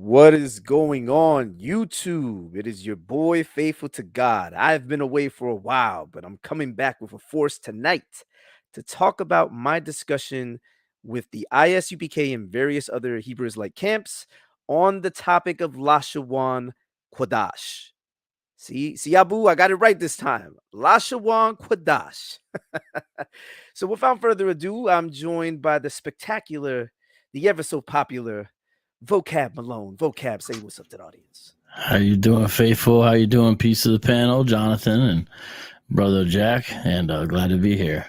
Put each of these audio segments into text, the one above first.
What is going on, YouTube? It is your boy, Faithful to God. I've been away for a while, but I'm coming back with a force tonight to talk about my discussion with the ISUPK and various other Hebrew Israelite camps on the topic of Lashawan Qadash. See, Abu, I got it right this time. Lashawan Qadash. So without further ado, I'm joined by the spectacular, the ever so popular Vocab Malone. Vocab, say what's up to the audience. How you doing, Faithful? How you doing, piece of the panel, Jonathan and brother Jack? And glad to be here.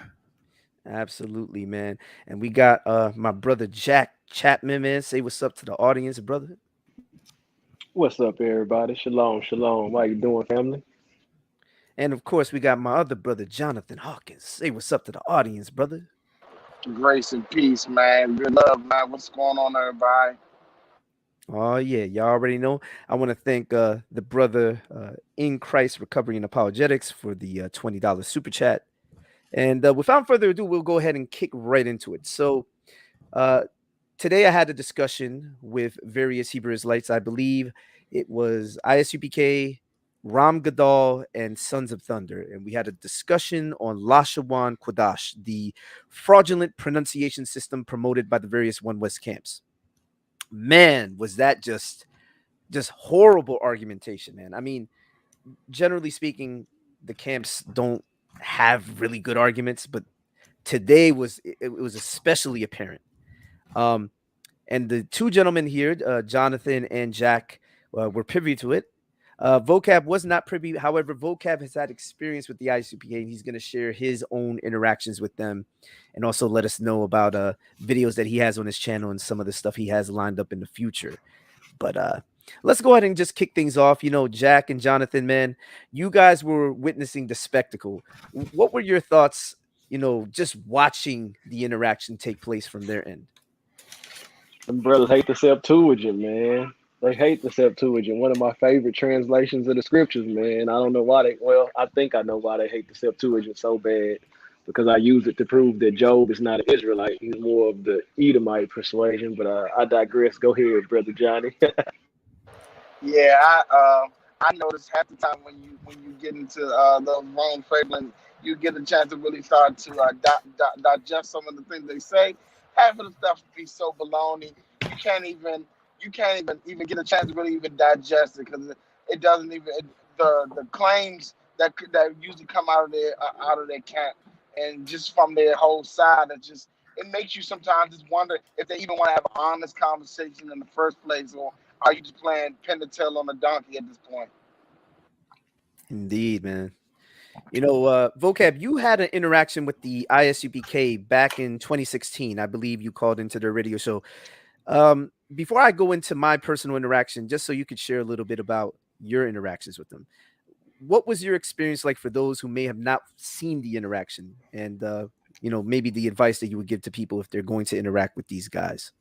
Absolutely, man. And we got my brother Jack Chapman, man. Say what's up to the audience, brother. What's up, everybody? Shalom, shalom. How you doing, family? And of course, we got my other brother Jonathan Hawkins. Say what's up to the audience, brother. Grace and peace, man. Good love, man. What's going on, everybody? Oh, yeah. Y'all already know. I want to thank the brother in Christ Recovery and Apologetics for the $20 super chat. And without further ado, we'll go ahead and kick right into it. So today I had a discussion with various Hebrew Israelites. I believe it was ISUPK, Ram Gadal, and Sons of Thunder. And we had a discussion on Lashawan Qadash, the fraudulent pronunciation system promoted by the various One West camps. Man, was that just horrible argumentation, man. I mean, generally speaking, the camps don't have really good arguments, but today it was especially apparent. And the two gentlemen here, Jonathan and Jack, were privy to it. Vocab was not privy. However, Vocab has had experience with the ICGJC, and he's going to share his own interactions with them and also let us know about videos that he has on his channel and some of the stuff he has lined up in the future. But let's go ahead and just kick things off. You know, Jack and Jonathan, man, you guys were witnessing the spectacle. What were your thoughts, you know, just watching the interaction take place from their end? Them brothers hate the Septuagint, man. They hate the Septuagint. One of my favorite translations of the scriptures, man. I don't know why I think I know why they hate the Septuagint so bad, because I use it to prove that Job is not an Israelite. He's more of the Edomite persuasion, but I digress. Go ahead, Brother Johnny. Yeah, I noticed half the time when you get into the wrong fabling, you get a chance to really start to digest some of the things they say. Half of the stuff be so baloney, you can't even get a chance to really even digest it, because it doesn't even the claims that usually come out of their camp and just from their whole side, it makes you sometimes just wonder if they even want to have an honest conversation in the first place, or are you just playing pin the tail on a donkey at this point? Indeed, man. You know, Vocab, you had an interaction with the ISUPK back in 2016. I believe you called into their radio show. Before I go into my personal interaction, just so you could share a little bit about your interactions with them, what was your experience like for those who may have not seen the interaction, and you know, maybe the advice that you would give to people if they're going to interact with these guys?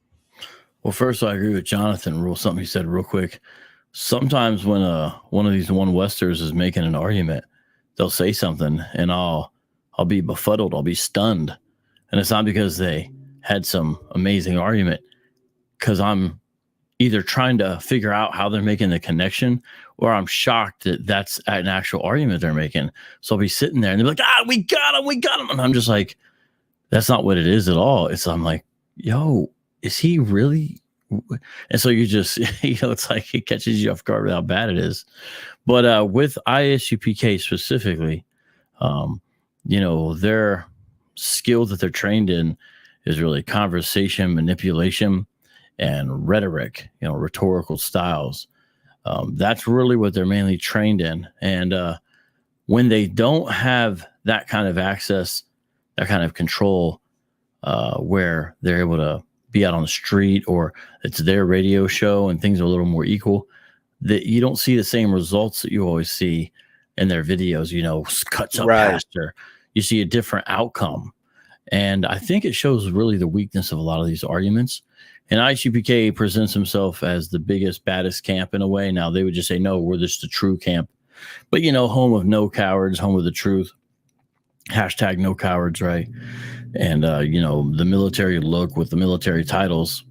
Well, first, I agree with Jonathan. Something he said real quick. Sometimes when one of these One Westers is making an argument, they'll say something, and I'll be befuddled. I'll be stunned, and it's not because they had some amazing argument, because I'm either trying to figure out how they're making the connection, or I'm shocked that that's an actual argument they're making. So I'll be sitting there and they're like, we got him. And I'm just like, that's not what it is at all. I'm like, yo, is he really? And so you just, you know, it's like it catches you off guard with how bad it is. But with ISUPK specifically, you know, their skill that they're trained in is really conversation, manipulation, and rhetoric, you know, rhetorical styles. That's really what they're mainly trained in. And when they don't have that kind of access, that kind of control, where they're able to be out on the street, or it's their radio show and things are a little more equal, that you don't see the same results that you always see in their videos, you know, cuts up faster. You see a different outcome. And I think it shows really the weakness of a lot of these arguments. And ICGJC presents himself as the biggest, baddest camp in a way. Now, they would just say, no, we're just the true camp. But, you know, home of no cowards, home of the truth. Hashtag no cowards, right? And, you know, the military look with the military titles.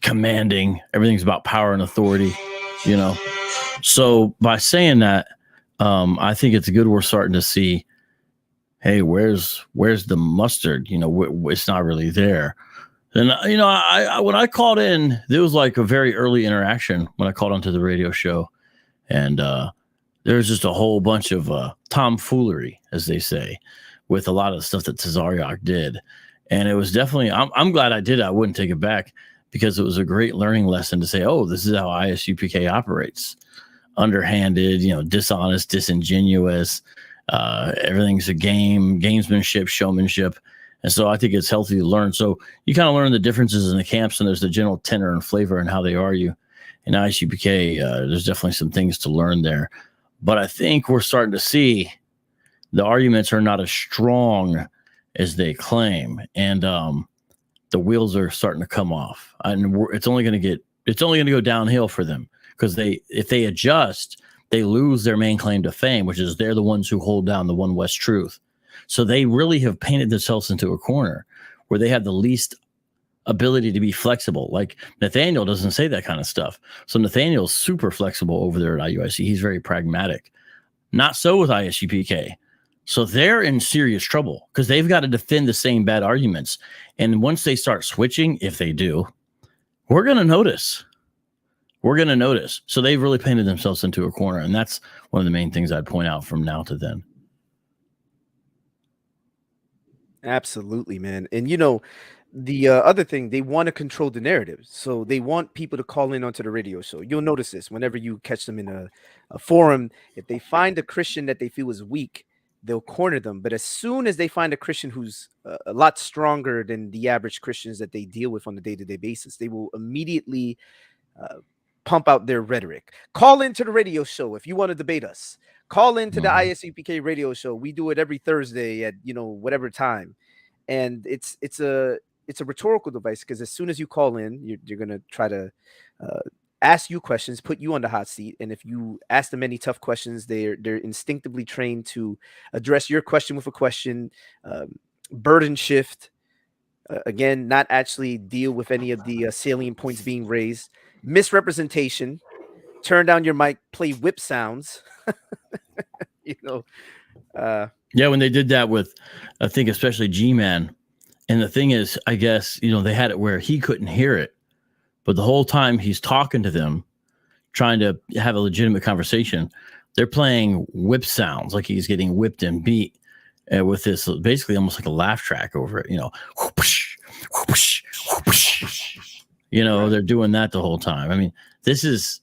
commanding. Everything's about power and authority, you know. So by saying that, I think it's good we're starting to see, hey, where's the mustard? You know, it's not really there. And you know, I when I called in, there was like a very early interaction when I called onto the radio show, and there was just a whole bunch of tomfoolery, as they say, with a lot of the stuff that Tazariak did. And it was definitely, I'm glad I did it. I wouldn't take it back, because it was a great learning lesson to say, oh, this is how ISUPK operates. Underhanded, you know, dishonest, disingenuous. Everything's a game, gamesmanship, showmanship. And so I think it's healthy to learn. So you kind of learn the differences in the camps, and there's the general tenor and flavor and how they argue. In ISUPK, there's definitely some things to learn there. But I think we're starting to see the arguments are not as strong as they claim, and the wheels are starting to come off. And it's only going to go downhill for them, because if they adjust, they lose their main claim to fame, which is they're the ones who hold down the One West truth. So they really have painted themselves into a corner where they have the least ability to be flexible. Like Nathaniel doesn't say that kind of stuff. So Nathaniel's super flexible over there at IUIC. He's very pragmatic. Not so with ISUPK. So they're in serious trouble, because they've got to defend the same bad arguments. And once they start switching, if they do, we're going to notice. We're going to notice. So they've really painted themselves into a corner. And that's one of the main things I'd point out from now to then. Absolutely, man. And you know, the other thing, they want to control the narrative. So they want people to call in onto the radio show. You'll notice this whenever you catch them in a forum. If they find a Christian that they feel is weak, they'll corner them. But as soon as they find a Christian who's a lot stronger than the average Christians that they deal with on a day-to-day basis, they will immediately pump out their rhetoric. Call into the radio show if you want to debate us. Call into the ISUPK radio show. We do it every Thursday at, you know, whatever time. And it's a rhetorical device, because as soon as you call in, you're going to try to ask you questions, put you on the hot seat. And if you ask them any tough questions, they're instinctively trained to address your question with a question, burden shift, again, not actually deal with any of the salient points being raised, misrepresentation, turn down your mic, play whip sounds. You know, yeah, when they did that with, I think especially G-Man, and the thing is, I guess, you know, they had it where he couldn't hear it, but the whole time he's talking to them, trying to have a legitimate conversation, they're playing whip sounds, like he's getting whipped and beat, with this basically almost like a laugh track over it, you know, whoosh, whoosh, whoosh. You know, they're doing that the whole time. I mean, this is.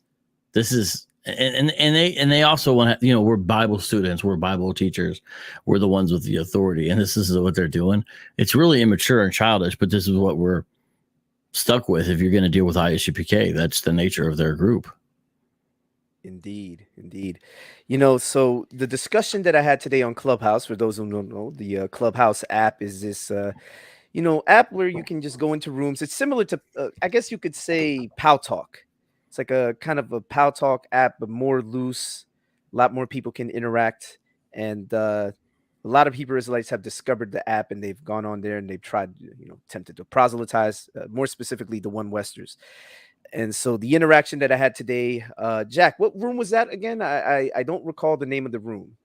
And they also want to, you know, we're Bible students, we're Bible teachers, we're the ones with the authority, and this is what they're doing. It's really immature and childish, but this is what we're stuck with if you're going to deal with ISUPK. That's the nature of their group. Indeed. You know, so the discussion that I had today on Clubhouse, for those who don't know, the Clubhouse app is this, you know, app where you can just go into rooms. It's similar to, I guess you could say, Pow Talk. It's like a kind of a Pow Talk app, but more loose. A lot more people can interact. And a lot of Hebrew Israelites have discovered the app, and they've gone on there and they've tried, you know, attempted to proselytize, more specifically the One Westers. And so the interaction that I had today, Jack, what room was that again? I don't recall the name of the room.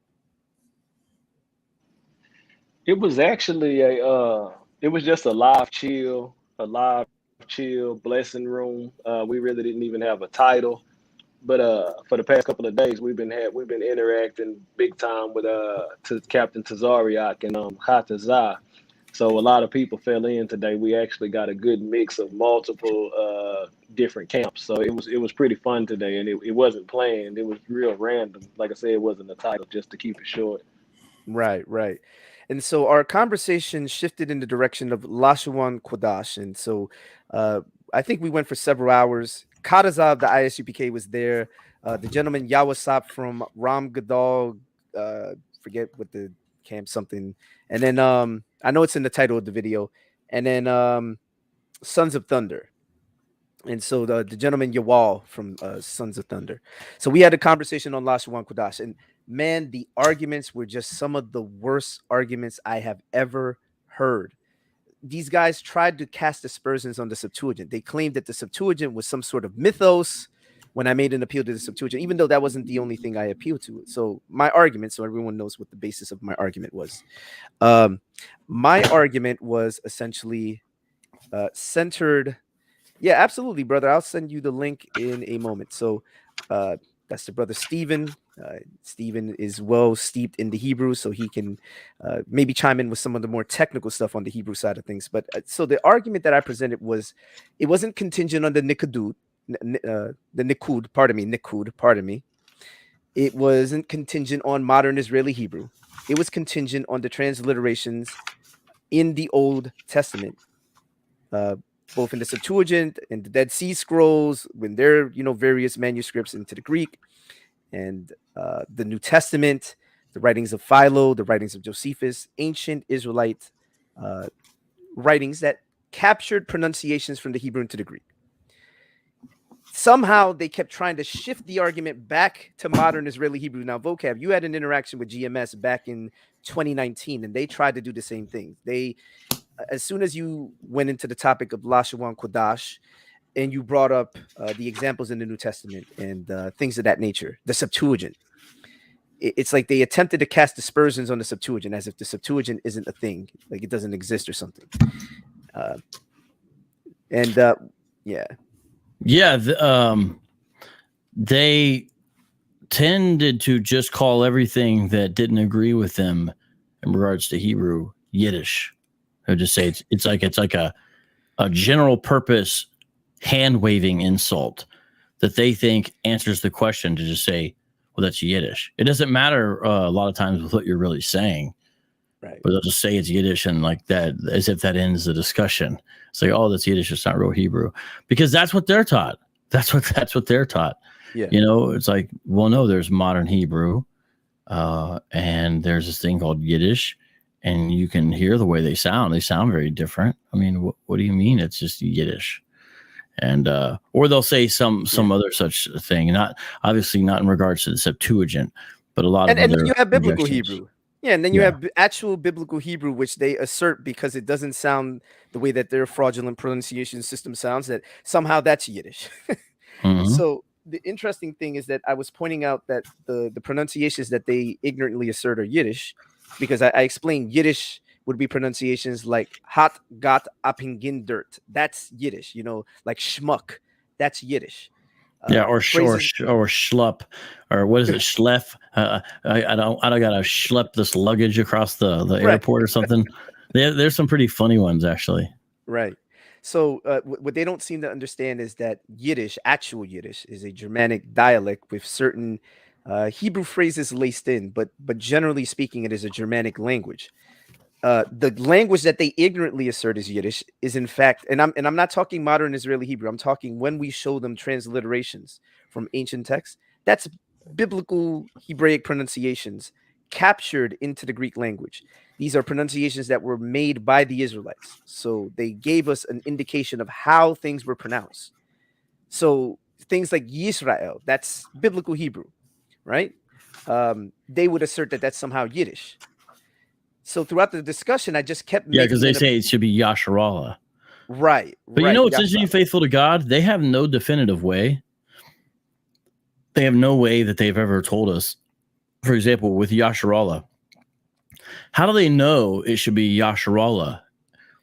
It was actually it was just a live chill blessing room. We really didn't even have a title, but for the past couple of days we've been interacting big time with Captain Tazariak and Chaataza. So a lot of people fell in today. We actually got a good mix of multiple different camps. So it was pretty fun today, and it wasn't planned. It was real random. Like I said, it wasn't a title, just to keep it short. Right. And so our conversation shifted in the direction of Lashawan Qadash. And so I think we went for several hours. Chaataza of the ISUPK was there. The gentleman Yawasap from Gadal, forget what the camp something. And then I know it's in the title of the video. And then Sons of Thunder. And so the gentleman Yaw'al from Sons of Thunder. So we had a conversation on Lashawan Qadash, and man, the arguments were just some of the worst arguments I have ever heard. these guys tried to cast aspersions on the Septuagint. They claimed that the Septuagint was some sort of mythos when I made an appeal to the Septuagint, even though that wasn't the only thing I appealed to. So my argument, so everyone knows what the basis of my argument was. My argument was essentially centered. Yeah, absolutely, brother. I'll send you the link in a moment. So that's the brother Stephen. Stephen is well steeped in the Hebrew, so he can maybe chime in with some of the more technical stuff on the Hebrew side of things. But so the argument that I presented was, it wasn't contingent on the Nikud, pardon me. It wasn't contingent on modern Israeli Hebrew. It was contingent on the transliterations in the Old Testament, both in the Septuagint and the Dead Sea Scrolls, when they're, various manuscripts into the Greek, and the New Testament, the writings of Philo, the writings of Josephus, ancient Israelite writings that captured pronunciations from the Hebrew into the Greek. Somehow they kept trying to shift the argument back to modern Israeli Hebrew. Now, Vocab, you had an interaction with GMS back in 2019, and they tried to do the same thing. They, as soon as you went into the topic of Lashawan Qadash, and you brought up the examples in the New Testament and things of that nature, the Septuagint, it's like they attempted to cast aspersions on the Septuagint as if the Septuagint isn't a thing, like it doesn't exist or something. They tended to just call everything that didn't agree with them in regards to Hebrew Yiddish. Or just say it's like a general purpose hand waving insult that they think answers the question, to just say, well, that's Yiddish. It doesn't matter a lot of times with what you're really saying, right? But they'll just say it's Yiddish and like that, as if that ends the discussion. It's like, oh, that's Yiddish. It's not real Hebrew, because that's what they're taught. That's what they're taught. Yeah. It's like, well, no, there's modern Hebrew, and there's this thing called Yiddish, and you can hear the way they sound. They sound very different. I mean, what do you mean it's just Yiddish? And or they'll say some other such thing, obviously not in regards to the Septuagint, but a lot of and then you have biblical objections. Hebrew. Yeah, and then you have actual biblical Hebrew, which they assert because it doesn't sound the way that their fraudulent pronunciation system sounds, that somehow that's Yiddish. Mm-hmm. So the interesting thing is that I was pointing out that the pronunciations that they ignorantly assert are Yiddish, because I explained Yiddish would be pronunciations like hat, got, apingindert. That's Yiddish, like schmuck. That's Yiddish. Or schlup, or what is it, schleff? I don't gotta schlep this luggage across the airport or something. There's some pretty funny ones, actually. Right. So what they don't seem to understand is that Yiddish, actual Yiddish, is a Germanic dialect with certain Hebrew phrases laced in, but generally speaking, it is a Germanic language. The language that they ignorantly assert is Yiddish is in fact, and I'm not talking modern Israeli Hebrew. I'm talking when we show them transliterations from ancient texts. That's biblical Hebraic pronunciations captured into the Greek language. These are pronunciations that were made by the Israelites. So they gave us an indication of how things were pronounced. So things like Yisrael, that's biblical Hebrew, right? They would assert that that's somehow Yiddish. So throughout the discussion, I just kept because they say it should be Yasharallah. Right. But right, it's interesting, faithful to God, they have no definitive way. They have no way that they've ever told us. For example, with Yasharallah, how do they know it should be Yasharallah?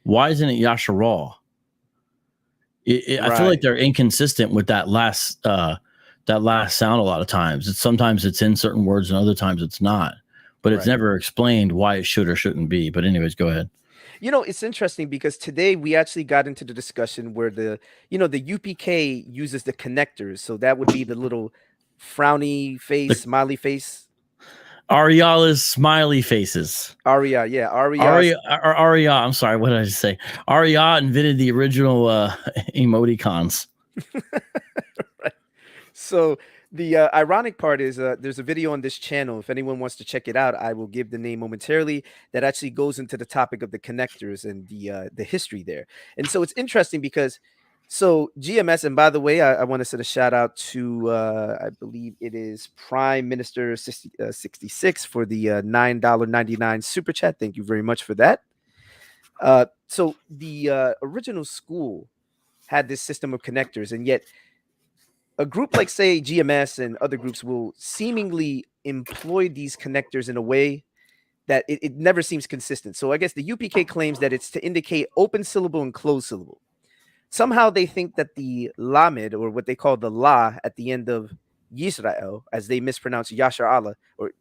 Why isn't it Yasharal? I feel like they're inconsistent with that last sound a lot of times. Sometimes it's in certain words and other times it's not. But it's never explained why it should or shouldn't be. But anyways, go ahead. It's interesting because today we actually got into the discussion where the UPK uses the connectors. So that would be the little frowny face, smiley face. Ariala's smiley faces. Aria. I'm sorry. What did I say? Aria invented the original emoticons. Right. So the ironic part is there's a video on this channel. If anyone wants to check it out, I will give the name momentarily. That actually goes into the topic of the connectors and the history there. And so it's interesting because GMS, and by the way, I want to send a shout out to I believe it is Prime Minister 66 for the $9.99 super chat. Thank you very much for that. So the original school had this system of connectors, and yet a group like, say, GMS and other groups will seemingly employ these connectors in a way that it never seems consistent. So I guess the UPK claims that it's to indicate open syllable and closed syllable. Somehow they think that the lamed, or what they call the la at the end of Yisrael, as they mispronounce Yashar Allah, or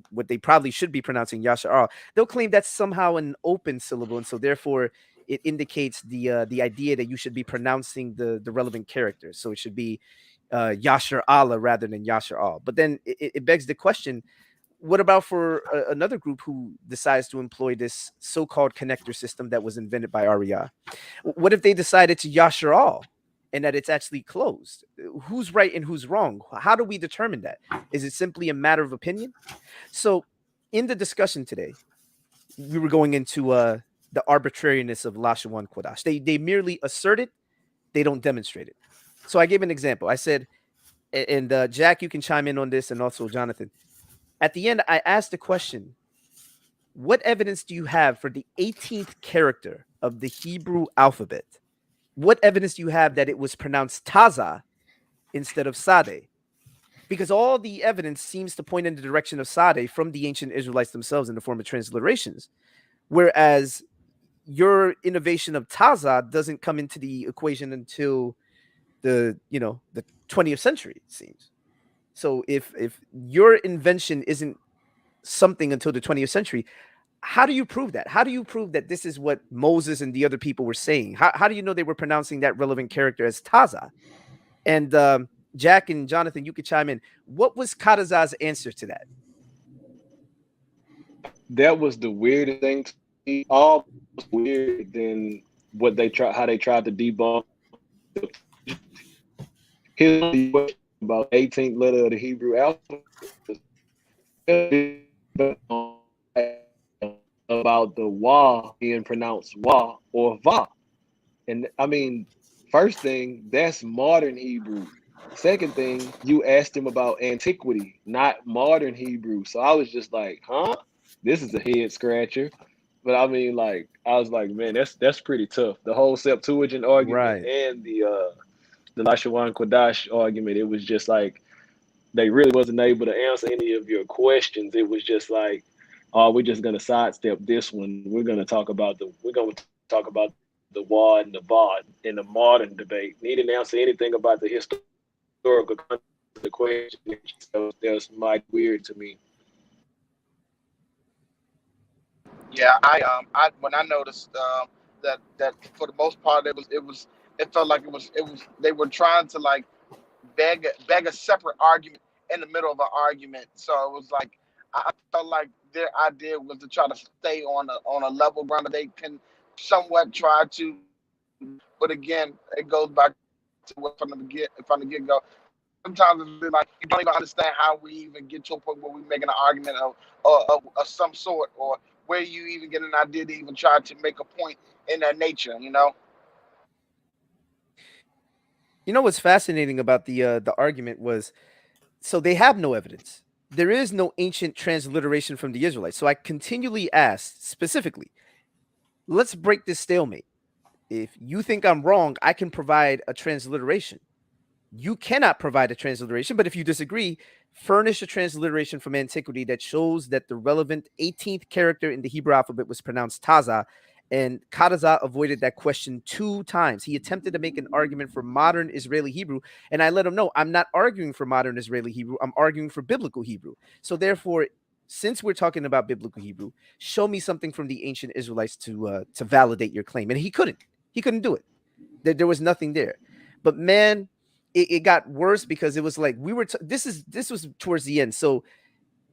what they probably should be pronouncing Yashar Allah, they'll claim that's somehow an open syllable, and so therefore it indicates the idea that you should be pronouncing the relevant characters. So it should be Yashar Allah rather than Yashar Al. But then it begs the question, what about for another group who decides to employ this so-called connector system that was invented by REI? What if they decided to Yashar Al and that it's actually closed? Who's right and who's wrong? How do we determine that? Is it simply a matter of opinion? So in the discussion today, we were going into the arbitrariness of Lashawan Qadash. They merely assert it, they don't demonstrate it. So I gave an example. I said, and Jack, you can chime in on this, and also Jonathan. At the end, I asked the question, what evidence do you have for the 18th character of the Hebrew alphabet? What evidence do you have that it was pronounced Taza instead of Sade? Because all the evidence seems to point in the direction of Sade from the ancient Israelites themselves in the form of transliterations, whereas your innovation of Taza doesn't come into the equation until the 20th century, it seems. So if your invention isn't something until the 20th century, how do you prove that? How do you prove that this is what Moses and the other people were saying? How do you know they were pronouncing that relevant character as Taza? And Jack and Jonathan, you could chime in. What was Chaataza's answer to that? That was the weirdest thing to me. All weird than what how they tried to debunk. His question about 18th letter of the Hebrew alphabet about the wa being pronounced wa or va. And I mean, first thing, that's modern Hebrew. Second thing, you asked him about antiquity, not modern Hebrew. So I was just like, huh? This is a head scratcher. But I mean, like, I was like, man, that's pretty tough. The whole Septuagint argument and the Lashawan Qadash argument, it was just like they really wasn't able to answer any of your questions. It was just like, oh, we're just gonna sidestep this one. We're gonna talk about the WAD and the VOD in the modern debate. He didn't answer anything about the historical context of the question. So that was mighty weird to me. Yeah, I when I noticed that for the most part it felt like it was they were trying to like beg a separate argument in the middle of an argument. So it was like I felt like their idea was to try to stay on a level ground that they can somewhat try to. But again, it goes back to what from the get go. Sometimes it's like you don't even understand how we even get to a point where we're making an argument of some sort, or where you even get an idea to even try to make a point in that nature, you know? You know what's fascinating about the argument was, so they have no evidence. There is no ancient transliteration from the Israelites. So I continually asked specifically, let's break this stalemate. If you think I'm wrong, I can provide a transliteration. You cannot provide a transliteration, but if you disagree, furnish a transliteration from antiquity that shows that the relevant 18th character in the Hebrew alphabet was pronounced Taza, and Chaataza avoided that question 2 times. He attempted to make an argument for modern Israeli Hebrew, and I let him know, I'm not arguing for modern Israeli Hebrew, I'm arguing for biblical Hebrew. So therefore, since we're talking about biblical Hebrew, show me something from the ancient Israelites to validate your claim. And he couldn't do it. There was nothing there. But man, it got worse, because it was like this was towards the end. So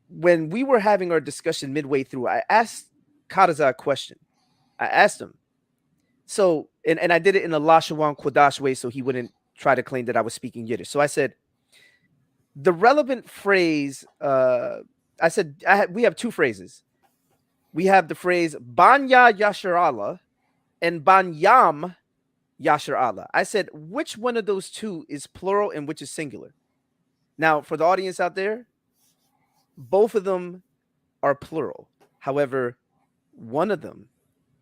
when we were having our discussion midway through, I asked Chaataza a question. I asked him. So, and I did it in a Lashawan Qadash way, so he wouldn't try to claim that I was speaking Yiddish. So I said, the relevant phrase, I said, we have 2 phrases. We have the phrase Banya Yashar Allah and Banyam Yashar Allah. I said, which one of those 2 is plural and which is singular? Now, for the audience out there, both of them are plural. However, one of them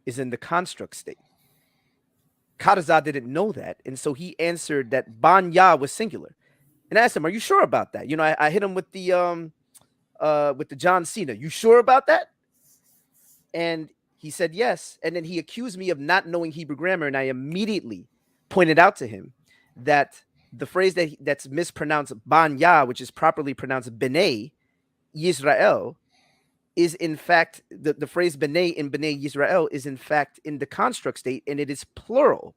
is in the construct state. Chaataza didn't know that, and so he answered that ban ya was singular. And I asked him, "Are you sure about that?" You know, I hit him with the John Cena. You sure about that? And he said yes. And then he accused me of not knowing Hebrew grammar, and I immediately pointed out to him that the phrase that's mispronounced ban ya, which is properly pronounced b'nai Yisrael, is in fact the phrase b'nai in b'nai Yisrael is in fact in the construct state, and it is plural.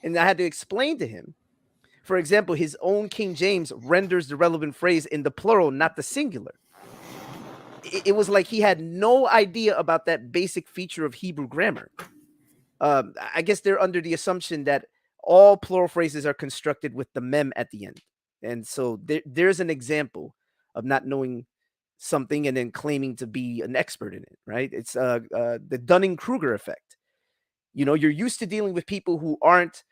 And I had to explain to him, for example, his own King James renders the relevant phrase in the plural, not the singular. It was like he had no idea about that basic feature of Hebrew grammar. I guess they're under the assumption that all plural phrases are constructed with the mem at the end. And so there's an example of not knowing something and then claiming to be an expert in it, right? It's the Dunning-Kruger effect. You know, you're used to dealing with people who aren't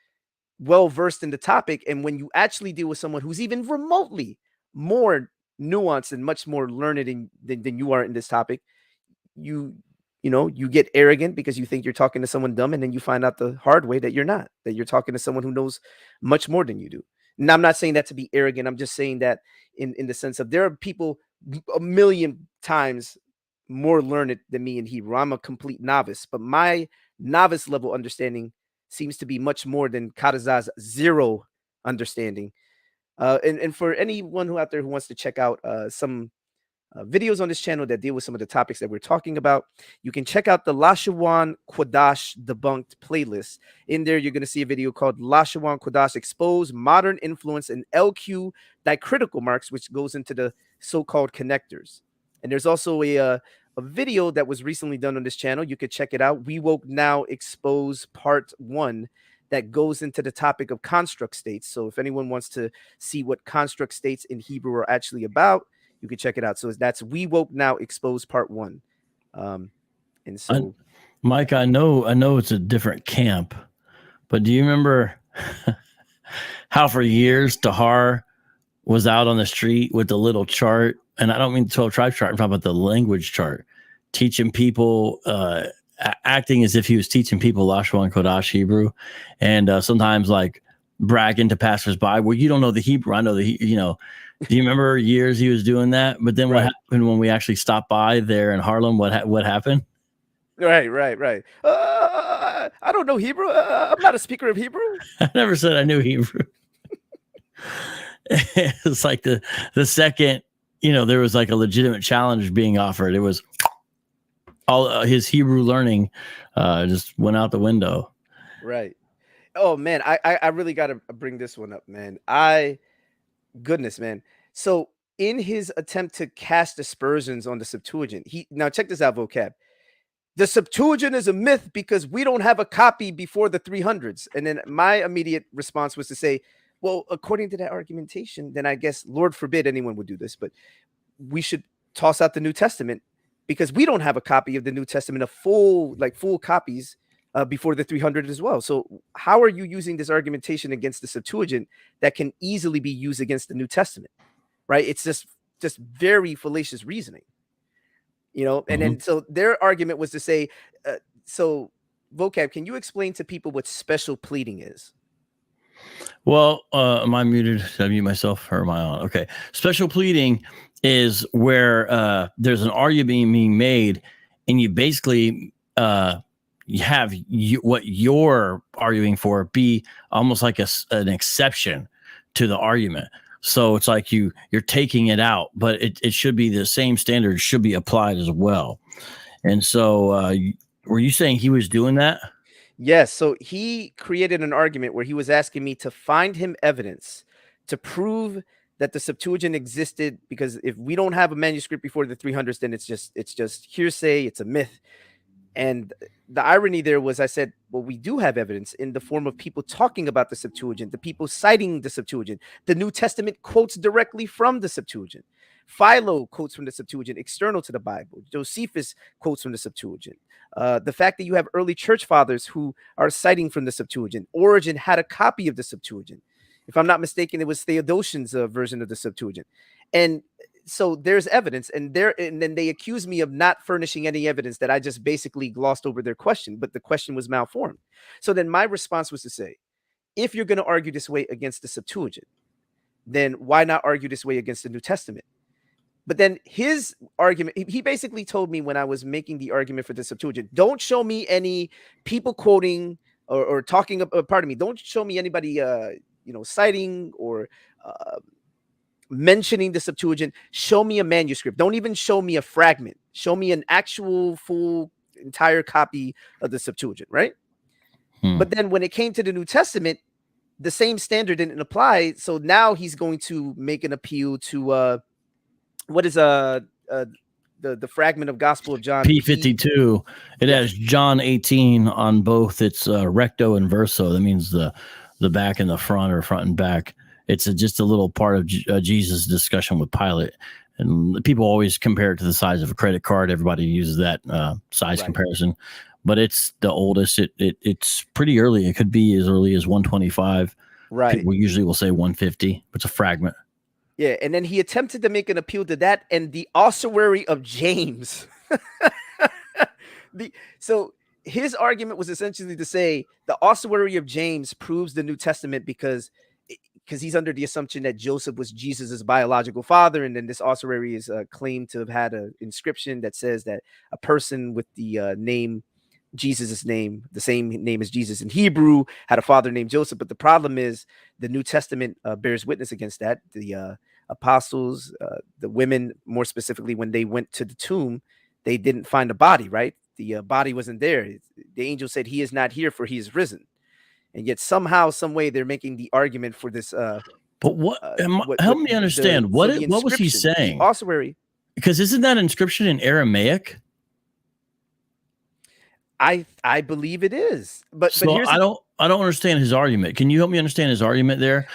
well versed in the topic, and when you actually deal with someone who's even remotely more nuanced and much more learned than you are in this topic, you get arrogant because you think you're talking to someone dumb, and then you find out the hard way that you're not, that you're talking to someone who knows much more than you do. And I'm not saying that to be arrogant. I'm just saying that in the sense of there are people a million times more learned than me in Hebrew. I'm a complete novice, but my novice level understanding seems to be much more than Chaataza's zero understanding. And for anyone out there who wants to check out some videos on this channel that deal with some of the topics that we're talking about, you can check out the Lashawan Qadash Debunked playlist. In there, you're going to see a video called Lashawan Qadash Expose Modern Influence in LQ Dicritical Marks, which goes into the so-called connectors. And there's also a video that was recently done on this channel. You could check it out. We Woke Now Expose Part 1 that goes into the topic of construct states. So if anyone wants to see what construct states in Hebrew are actually about, you can check it out. So that's We Woke Now Expose Part 1. And so, Mike, I know it's a different camp, but do you remember how for years Tahar was out on the street with the little chart? And I don't mean the 12 tribes chart. I'm talking about the language chart, teaching people, acting as if he was teaching people Lashawan Qadash Hebrew, and sometimes like bragging to passersby, well, you don't know the Hebrew, I know the, you know. Do you remember years he was doing that? But then what happened when we actually stopped by there in Harlem? What happened? Right. I don't know Hebrew. I'm not a speaker of Hebrew. I never said I knew Hebrew. It's like the second, you know, there was like a legitimate challenge being offered. It was all his Hebrew learning just went out the window. Right. Oh man, I really got to bring this one up, man. Goodness, man. So in his attempt to cast aspersions on the Septuagint, now check this out, Vocab. The Septuagint is a myth because we don't have a copy before the 300s. And then my immediate response was to say, well, according to that argumentation, then I guess, Lord forbid anyone would do this, but we should toss out the New Testament because we don't have a copy of the New Testament, full copies before the 300 as well. So how are you using this argumentation against the Septuagint that can easily be used against the New Testament, right? It's just very fallacious reasoning, you know? And then so their argument was to say, so Vocab, can you explain to people what special pleading is? Well, am I muted? Should I mute myself or am I on? Okay. Special pleading is where there's an argument being made and you basically you have what you're arguing for be almost like an exception to the argument. So it's like you're taking it out, but it should be the same standard should be applied as well. And so were you saying he was doing that? Yes. So he created an argument where he was asking me to find him evidence to prove that the Septuagint existed, because if we don't have a manuscript before the 300s, then it's just hearsay. It's a myth. And the irony there was, I said, well, we do have evidence in the form of people talking about the Septuagint, the people citing the Septuagint. The New Testament quotes directly from the Septuagint. Philo quotes from the Septuagint external to the Bible. Josephus quotes from the Septuagint. The fact that you have early church fathers who are citing from the Septuagint. Origen had a copy of the Septuagint. If I'm not mistaken, it was Theodosian's version of the Septuagint. And so there's evidence, and then they accuse me of not furnishing any evidence, that I just basically glossed over their question, but the question was malformed. So then my response was to say, if you're going to argue this way against the Septuagint, then why not argue this way against the New Testament? But then his argument, he basically told me when I was making the argument for the Septuagint, don't show me any people quoting or talking, pardon me, don't show me anybody, citing or mentioning the Septuagint. Show me a manuscript. Don't even show me a fragment. Show me an actual full entire copy of the Septuagint, right? But then when it came to the New Testament, the same standard didn't apply. So now he's going to make an appeal to what is the fragment of Gospel of John? P52. It has John 18 on both its recto and verso. That means the back and the front, or front and back. It's just a little part of Jesus' discussion with Pilate. And people always compare it to the size of a credit card. Everybody uses that size comparison. But it's the oldest. It's pretty early. It could be as early as 125. Right. People usually will say 150. It's a fragment. Yeah, and then he attempted to make an appeal to that and the ossuary of James. So his argument was essentially to say the ossuary of James proves the New Testament because he's under the assumption that Joseph was Jesus's biological father, and then this ossuary is claimed to have had an inscription that says that a person with the name Jesus' name, the same name as Jesus in Hebrew, had a father named Joseph. But the problem is the New Testament bears witness against that. The apostles, the women, more specifically, when they went to the tomb, they didn't find a body, right? The body wasn't there. The angel said, he is not here, for he is risen. And yet somehow, some way, they're making the argument for this. But help me understand. What was he saying? Ossuary. Because isn't that inscription in Aramaic? I believe it is, but here's I don't understand his argument. Can you help me understand his argument there?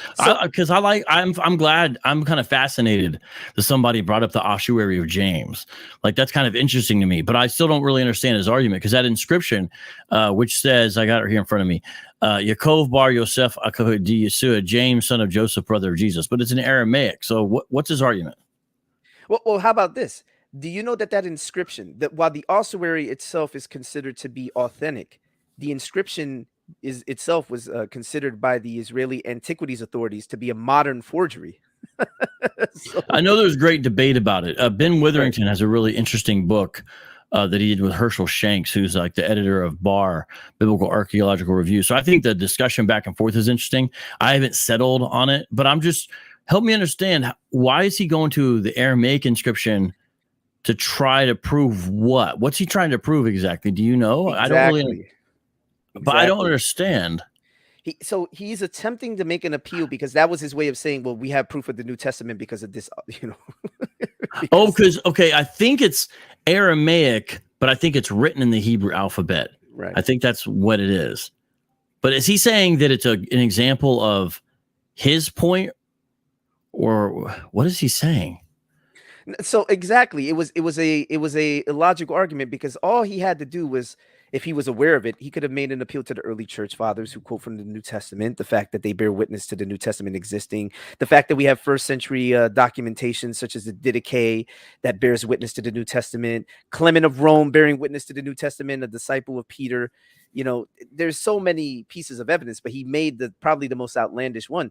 Because I'm glad, I'm kind of fascinated that somebody brought up the ossuary of James. Like, that's kind of interesting to me, but I still don't really understand his argument, because that inscription, which says, I got it here in front of me, Yaakov bar Yosef di Yeshua, James, son of Joseph, brother of Jesus, but it's in Aramaic. So what's his argument? Well, how about this? Do you know that inscription, that while the ossuary itself is considered to be authentic, the inscription itself was considered by the Israeli antiquities authorities to be a modern forgery? I know there's great debate about it. Ben Witherington has a really interesting book that he did with Herschel Shanks, who's like the editor of BAR, Biblical Archaeological Review. So I think the discussion back and forth is interesting. I haven't settled on it, but help me understand, why is he going to the Aramaic inscription to try to prove what? What's he trying to prove exactly? Do you know? Exactly. I don't really, but I don't understand. He's attempting to make an appeal, because that was his way of saying, well, we have proof of the New Testament because of this, I think it's Aramaic, but I think it's written in the Hebrew alphabet. Right. I think that's what it is. But is he saying that it's an example of his point, or what is he saying? So exactly, it was a illogical argument, because all he had to do was, if he was aware of it, he could have made an appeal to the early church fathers who quote from the New Testament, the fact that they bear witness to the New Testament existing, the fact that we have first century documentation such as the Didache that bears witness to the New Testament, Clement of Rome bearing witness to the New Testament, a disciple of Peter. There's so many pieces of evidence, but he made probably the most outlandish one.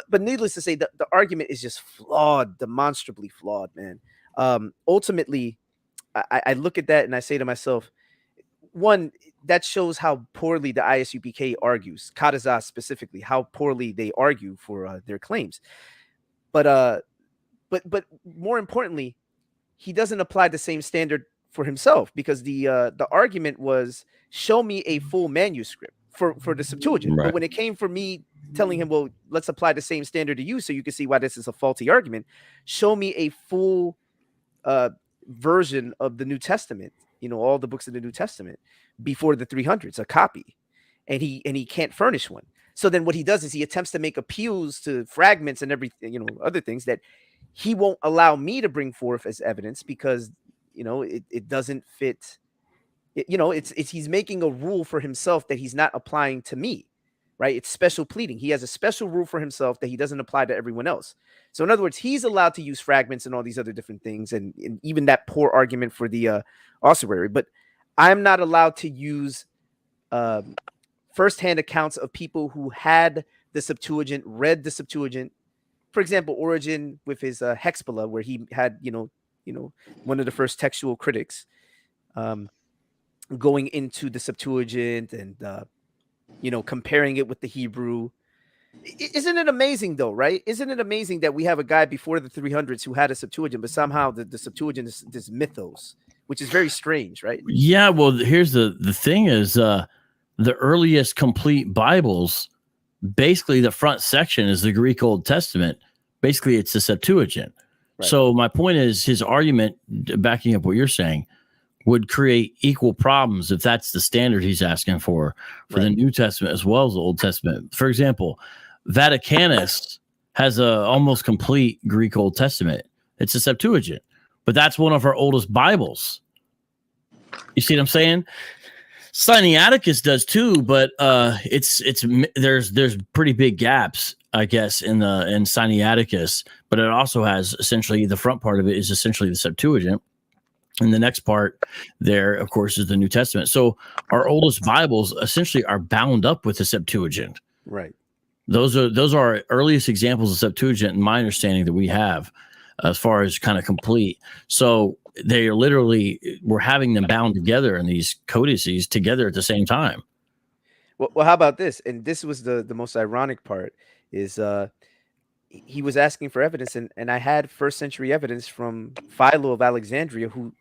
But needless to say, the argument is just flawed, demonstrably flawed, man. Ultimately, I look at that and I say to myself, one, that shows how poorly the ISUPK argues, Chaataza specifically, how poorly they argue for their claims. But more importantly, he doesn't apply the same standard for himself, because the argument was, show me a full manuscript for the Septuagint. Right. But when it came for me telling him, well, let's apply the same standard to you so you can see why this is a faulty argument, show me a full version of the New Testament, all the books of the New Testament before the 300s, a copy, and he can't furnish one. So then what he does is he attempts to make appeals to fragments and everything, other things that he won't allow me to bring forth as evidence, because it doesn't fit. He's making a rule for himself that he's not applying to me. right? It's special pleading. He has a special rule for himself that he doesn't apply to everyone else. So in other words, he's allowed to use fragments and all these other different things, and even that poor argument for the ossuary. But I'm not allowed to use firsthand accounts of people who had the Septuagint, read the Septuagint. For example, Origen with his Hexpala, where he had, one of the first textual critics going into the Septuagint and, comparing it with the Hebrew. Isn't it amazing, though, right? Isn't it amazing that we have a guy before the 300s who had a Septuagint, but somehow the Septuagint is this mythos, which is very strange, right? Yeah, well, here's the thing is the earliest complete Bibles, basically the front section is the Greek Old Testament. Basically, it's the Septuagint. Right. So my point is his argument, backing up what you're saying, would create equal problems if that's the standard he's asking for the New Testament as well as the Old Testament. For example, Vaticanus has a almost complete Greek Old Testament. It's a Septuagint, but that's one of our oldest Bibles. You see what I'm saying? Sinaiticus does too, but there's pretty big gaps, I guess, in Sinaiticus, but it also has essentially the front part of it is essentially the Septuagint. And the next part there, of course, is the New Testament. So our oldest Bibles essentially are bound up with the Septuagint. Right. Those are our earliest examples of Septuagint, in my understanding, that we have as far as kind of complete. So they are literally, we're having them bound together in these codices together at the same time. Well, how about this? And this was the most ironic part is he was asking for evidence, and I had first century evidence from Philo of Alexandria, who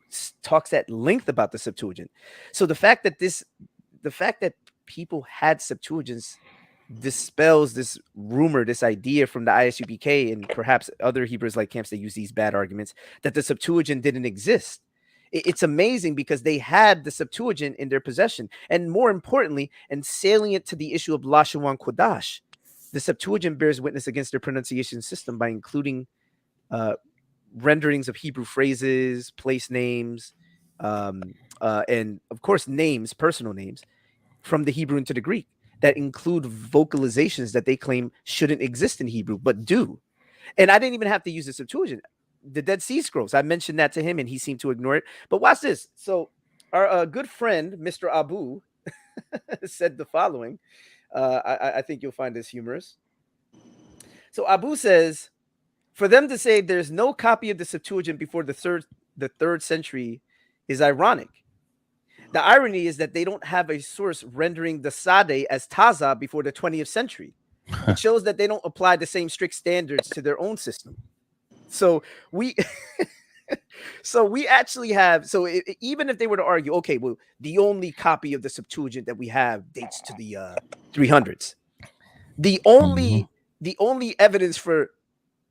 talks at length about the Septuagint. So the fact that people had Septuagints dispels this rumor, this idea from the ISUPK and perhaps other Hebrew Israelite camps that use these bad arguments that the Septuagint didn't exist. It's amazing because they had the Septuagint in their possession, and more importantly, and salient to the issue of Lashawan Qadash, the Septuagint bears witness against their pronunciation system by including renderings of Hebrew phrases, place names, and of course names, personal names, from the Hebrew into the Greek that include vocalizations that they claim shouldn't exist in Hebrew, but do. And I didn't even have to use the Septuagint. The Dead Sea Scrolls, I mentioned that to him and he seemed to ignore it. But watch this. So our good friend, Mr. Abu, said the following. I think you'll find this humorous. So Abu says, for them to say there's no copy of the Septuagint before the third century is ironic. The irony is that they don't have a source rendering the Sade as Taza before the 20th century. It shows that they don't apply the same strict standards to their own system. So we actually have, even if they were to argue, okay, well, the only copy of the Septuagint that we have dates to the 300s. The only evidence for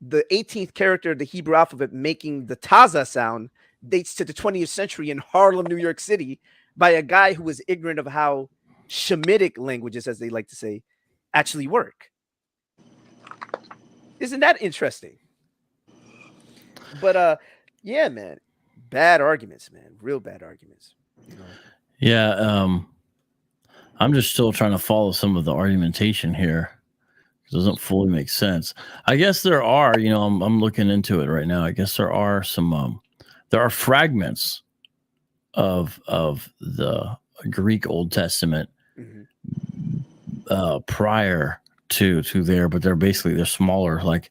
the 18th character of the Hebrew alphabet making the Taza sound dates to the 20th century in Harlem, New York City, by a guy who was ignorant of how Shemitic languages, as they like to say, actually work. Isn't that interesting? But yeah, man, bad arguments, man, real bad arguments. You know? Yeah, I'm just still trying to follow some of the argumentation here. It doesn't fully make sense. I guess there are, I'm looking into it right now. I guess there are some, there are fragments of the Greek Old Testament prior to there, but they're smaller. Like,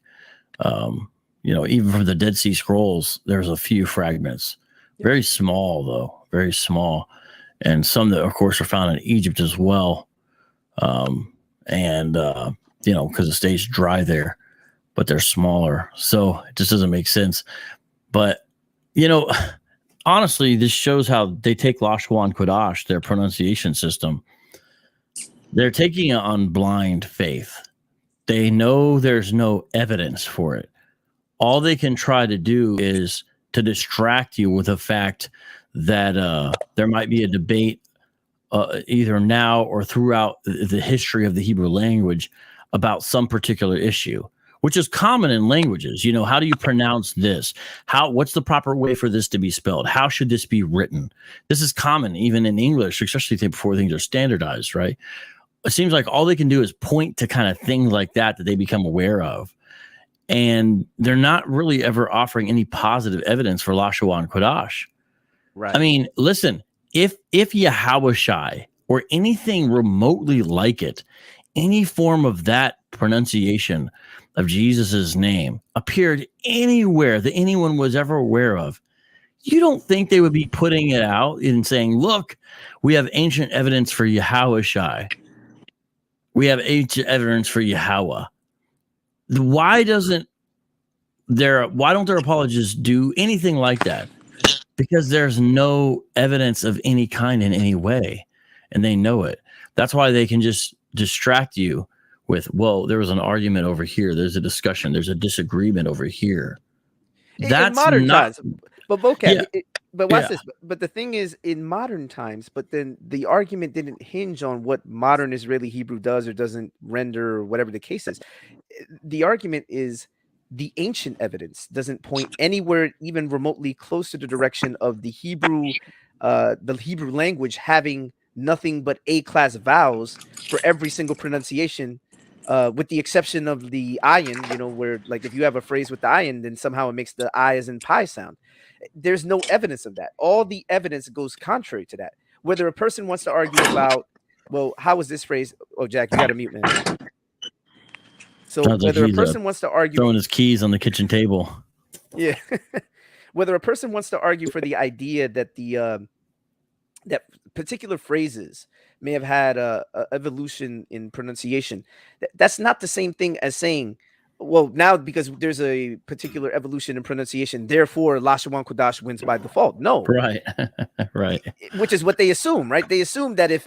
even from the Dead Sea Scrolls, there's a few fragments, very small though, very small, and some that of course are found in Egypt as well. Because it stays dry there, but they're smaller, so it just doesn't make sense. But honestly, this shows how they take Lashawan Qadash, their pronunciation system. They're taking it on blind faith. They know there's no evidence for it. All they can try to do is to distract you with the fact that there might be a debate either now or throughout the history of the Hebrew language about some particular issue, which is common in languages. How do you pronounce this? What's the proper way for this to be spelled? How should this be written? This is common even in English, especially before things are standardized, right? it seems like all they can do is point to kind of things like that they become aware of. And they're not really ever offering any positive evidence for Lashawan Qadash. Right. I mean, listen, if Yahawashai or anything remotely like it, any form of that pronunciation of Jesus's name appeared anywhere that anyone was ever aware of, you don't think they would be putting it out and saying, look, we have ancient evidence for Yahawashai. We have ancient evidence for Yahweh. Why don't their apologists do anything like that? Because there's no evidence of any kind in any way, and they know it. That's why they can just distract you with, well, there was an argument over here. There's a discussion. There's a disagreement over here. That's in modern not, times. But vocab, Yeah. but watch this. But the thing is, in modern times, but then the argument didn't hinge on what modern Israeli Hebrew does or doesn't render, or whatever the case is. The argument is the ancient evidence doesn't point anywhere even remotely close to the direction of the Hebrew language having nothing but A-class vowels for every single pronunciation, with the exception of the ayin, where like if you have a phrase with the ayin, then somehow it makes the I as in pie sound. There's no evidence of that. All the evidence goes contrary to that. Whether a person wants to argue about, well, how is this phrase? Oh, Jack, you got to mute, man. So whether a person wants to argue, throwing his keys on the kitchen table. Yeah. Whether a person wants to argue for the idea that that particular phrases may have had a evolution in pronunciation, that's not the same thing as saying, well, now because there's a particular evolution in pronunciation, therefore Lashawan Qadash wins by default. No. Right. Right. Which is what they assume, right? They assume that if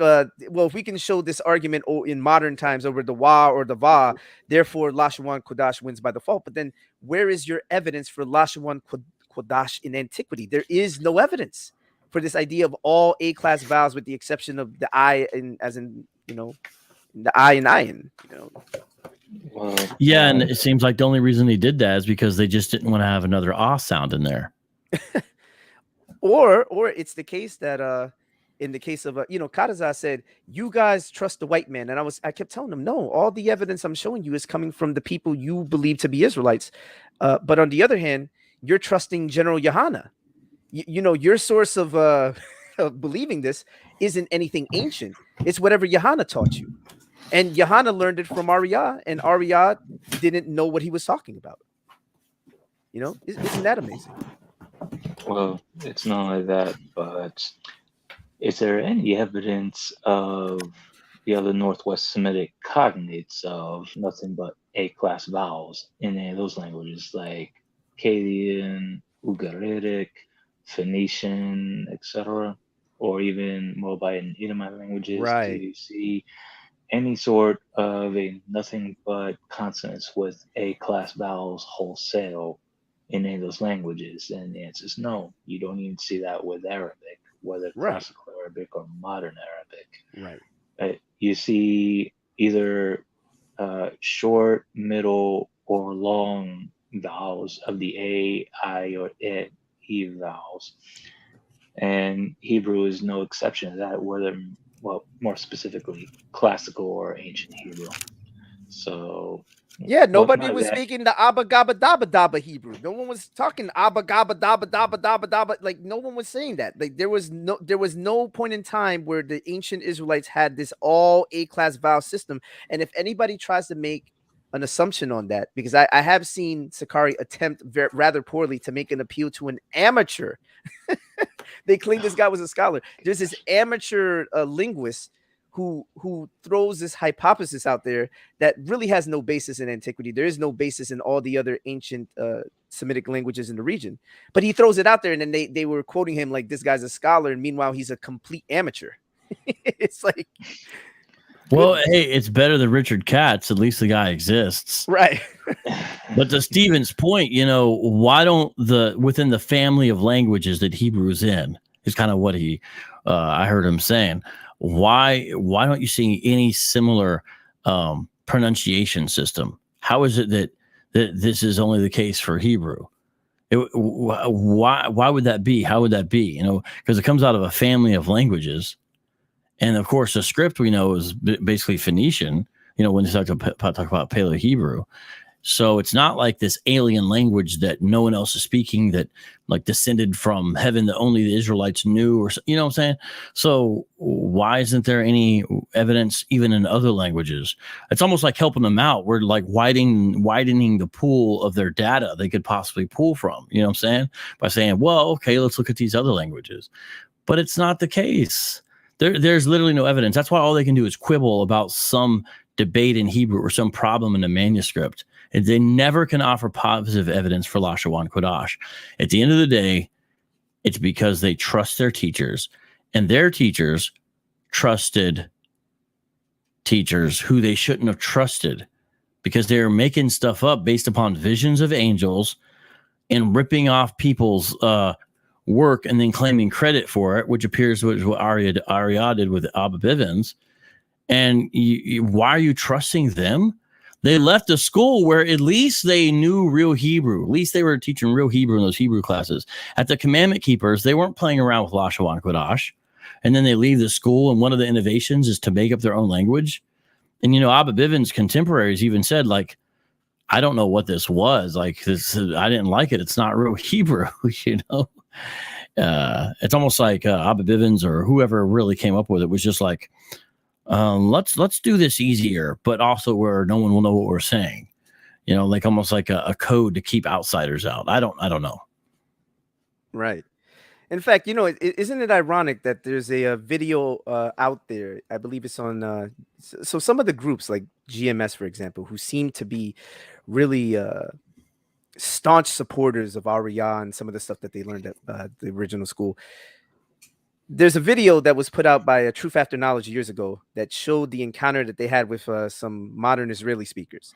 we can show this argument in modern times over the wa or the va, therefore Lashawan Qadash wins by default. But then where is your evidence for Lashawan Qadash in antiquity? There is no evidence for this idea of all A-class vowels with the exception of the I, as in, the I and ayin, Wow. Yeah, and it seems like the only reason they did that is because they just didn't want to have another ah sound in there. Or it's the case that in the case of Chaataza said, you guys trust the white man, and I kept telling them, no, all the evidence I'm showing you is coming from the people you believe to be Israelites, but on the other hand, you're trusting General Yohana. Your source of believing this isn't anything ancient. It's whatever Yohana taught you. And Yohana learned it from Arya, and Arya didn't know what he was talking about. Isn't that amazing? Well, it's not only that, but is there any evidence of the other Northwest Semitic cognates of nothing but A-class vowels in any of those languages, like Akkadian, Ugaritic, Phoenician, etc., or even Moabite and Edomite languages? Right. Do you see any sort of a nothing but consonants with A-class vowels wholesale in any of those languages? And the answer is no. You don't even see that with Arabic, whether classical Arabic or modern Arabic. Right. You see either short, middle, or long vowels of the A, I, or it, E vowels. And Hebrew is no exception to that, whether, well, more specifically, classical or ancient Hebrew. So yeah, nobody was speaking the Abba Gaba Daba Daba Hebrew. No one was talking Abba Gaba Daba Daba Daba Daba. Like no one was saying that. Like there was no point in time where the ancient Israelites had this all A-class vowel system. And if anybody tries to make an assumption on that, because I have seen Sakari attempt rather poorly to make an appeal to an amateur. They claim this guy was a scholar. There's this amateur linguist who throws this hypothesis out there that really has no basis in antiquity. There is no basis in all the other ancient Semitic languages in the region. But he throws it out there, and then they were quoting him like this guy's a scholar, and meanwhile he's a complete amateur. It's like, well, hey, it's better than Richard Katz. At least the guy exists. Right. But to Stephen's point, why don't within the family of languages that Hebrew is in, is kind of what I heard him saying. Why don't you see any similar pronunciation system? How is it that this is only the case for Hebrew? Why would that be? How would that be? Because it comes out of a family of languages. And of course, the script we know is basically Phoenician, when they talk about Paleo Hebrew. So it's not like this alien language that no one else is speaking, that like descended from heaven that only the Israelites knew, or you know what I'm saying? So why isn't there any evidence even in other languages? It's almost like helping them out. We're like widening the pool of their data they could possibly pull from, you know what I'm saying? By saying, well, okay, let's look at these other languages. But it's not the case. There's literally no evidence. That's why all they can do is quibble about some debate in Hebrew or some problem in the manuscript. And they never can offer positive evidence for Lashawan Qadash. At the end of the day, it's because they trust their teachers, and their teachers trusted teachers who they shouldn't have trusted, because they were making stuff up based upon visions of angels and ripping off people's work and then claiming credit for it, which appears was what Arya did with Abba Bivens. And why are you trusting them? They left a school where at least they knew real Hebrew. At least they were teaching real Hebrew in those Hebrew classes. At the Commandment Keepers, they weren't playing around with Lashawan Qadash. And then they leave the school, and one of the innovations is to make up their own language. And, Abba Bivens' contemporaries even said, like, I don't know what this was. Like, this, I didn't like it. It's not real Hebrew, It's almost like Abba Bivens or whoever really came up with it was just like, let's do this easier, but also where no one will know what we're saying, like almost like a code to keep outsiders out. I don't know. Right. In fact, isn't it ironic that there's a video out there? I believe it's on. So some of the groups like GMS, for example, who seem to be really staunch supporters of Arya and some of the stuff that they learned at the original school. There's a video that was put out by a Truth After Knowledge years ago that showed the encounter that they had with some modern Israeli speakers.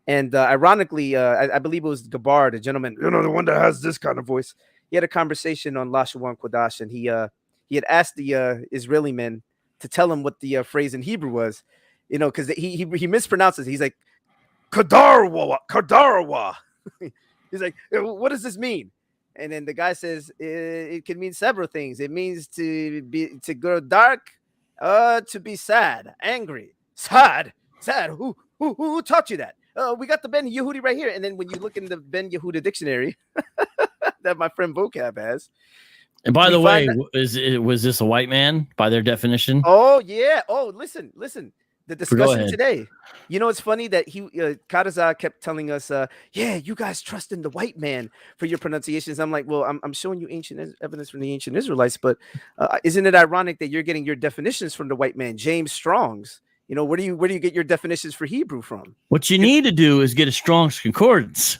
And ironically, I believe it was Gabar, the gentleman, the one that has this kind of voice. He had a conversation on Lashawan Qadash, and he had asked the Israeli men to tell him what the phrase in Hebrew was, because he mispronounces. He's like, Kadarwa. He's like, what does this mean? And then the guy says it can mean several things. It means to go dark, to be sad, angry, sad. Who taught you that? We got the Ben Yehudi right here. And then when you look in the Ben Yehuda dictionary that my friend Vocab has. And by the way, was this a white man by their definition? Oh yeah. Oh, listen. The discussion today. It's funny that Chaataza kept telling us, you guys trust in the white man for your pronunciations. I'm like, well, I'm showing you ancient evidence from the ancient Israelites, but isn't it ironic that you're getting your definitions from the white man, James Strong's? Where do you get your definitions for Hebrew from? What you need to do is get a Strong's concordance.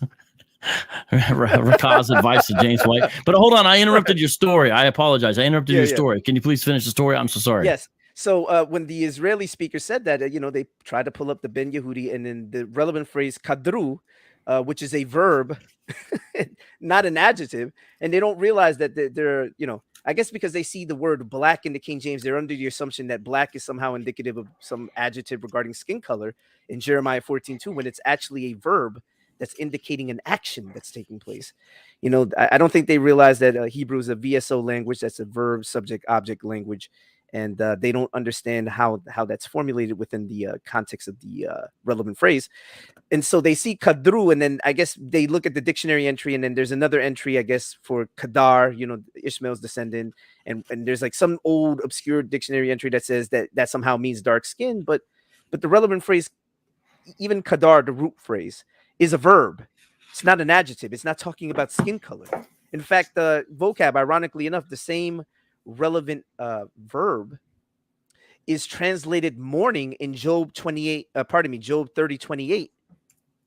Rakaz's advice to James White. But hold on, I interrupted your story. I apologize. I interrupted your story. Can you please finish the story? I'm so sorry. Yes. So when the Israeli speaker said that, they tried to pull up the Ben Yehudi, and then the relevant phrase kadru, which is a verb, not an adjective, and they don't realize that they're I guess because they see the word black in the King James, they're under the assumption that black is somehow indicative of some adjective regarding skin color in Jeremiah 14:2, when it's actually a verb that's indicating an action that's taking place. I don't think they realize that Hebrew is a VSO language. That's a verb, subject, object language. And they don't understand how that's formulated within the context of the relevant phrase. And so they see kadru, and then I guess they look at the dictionary entry, and then there's another entry, I guess, for kadar, Ishmael's descendant. And there's like some old obscure dictionary entry that says that somehow means dark skin. But the relevant phrase, even kadar, the root phrase, is a verb. It's not an adjective. It's not talking about skin color. In fact, the vocab, ironically enough, the same relevant verb is translated mourning in Job 30:28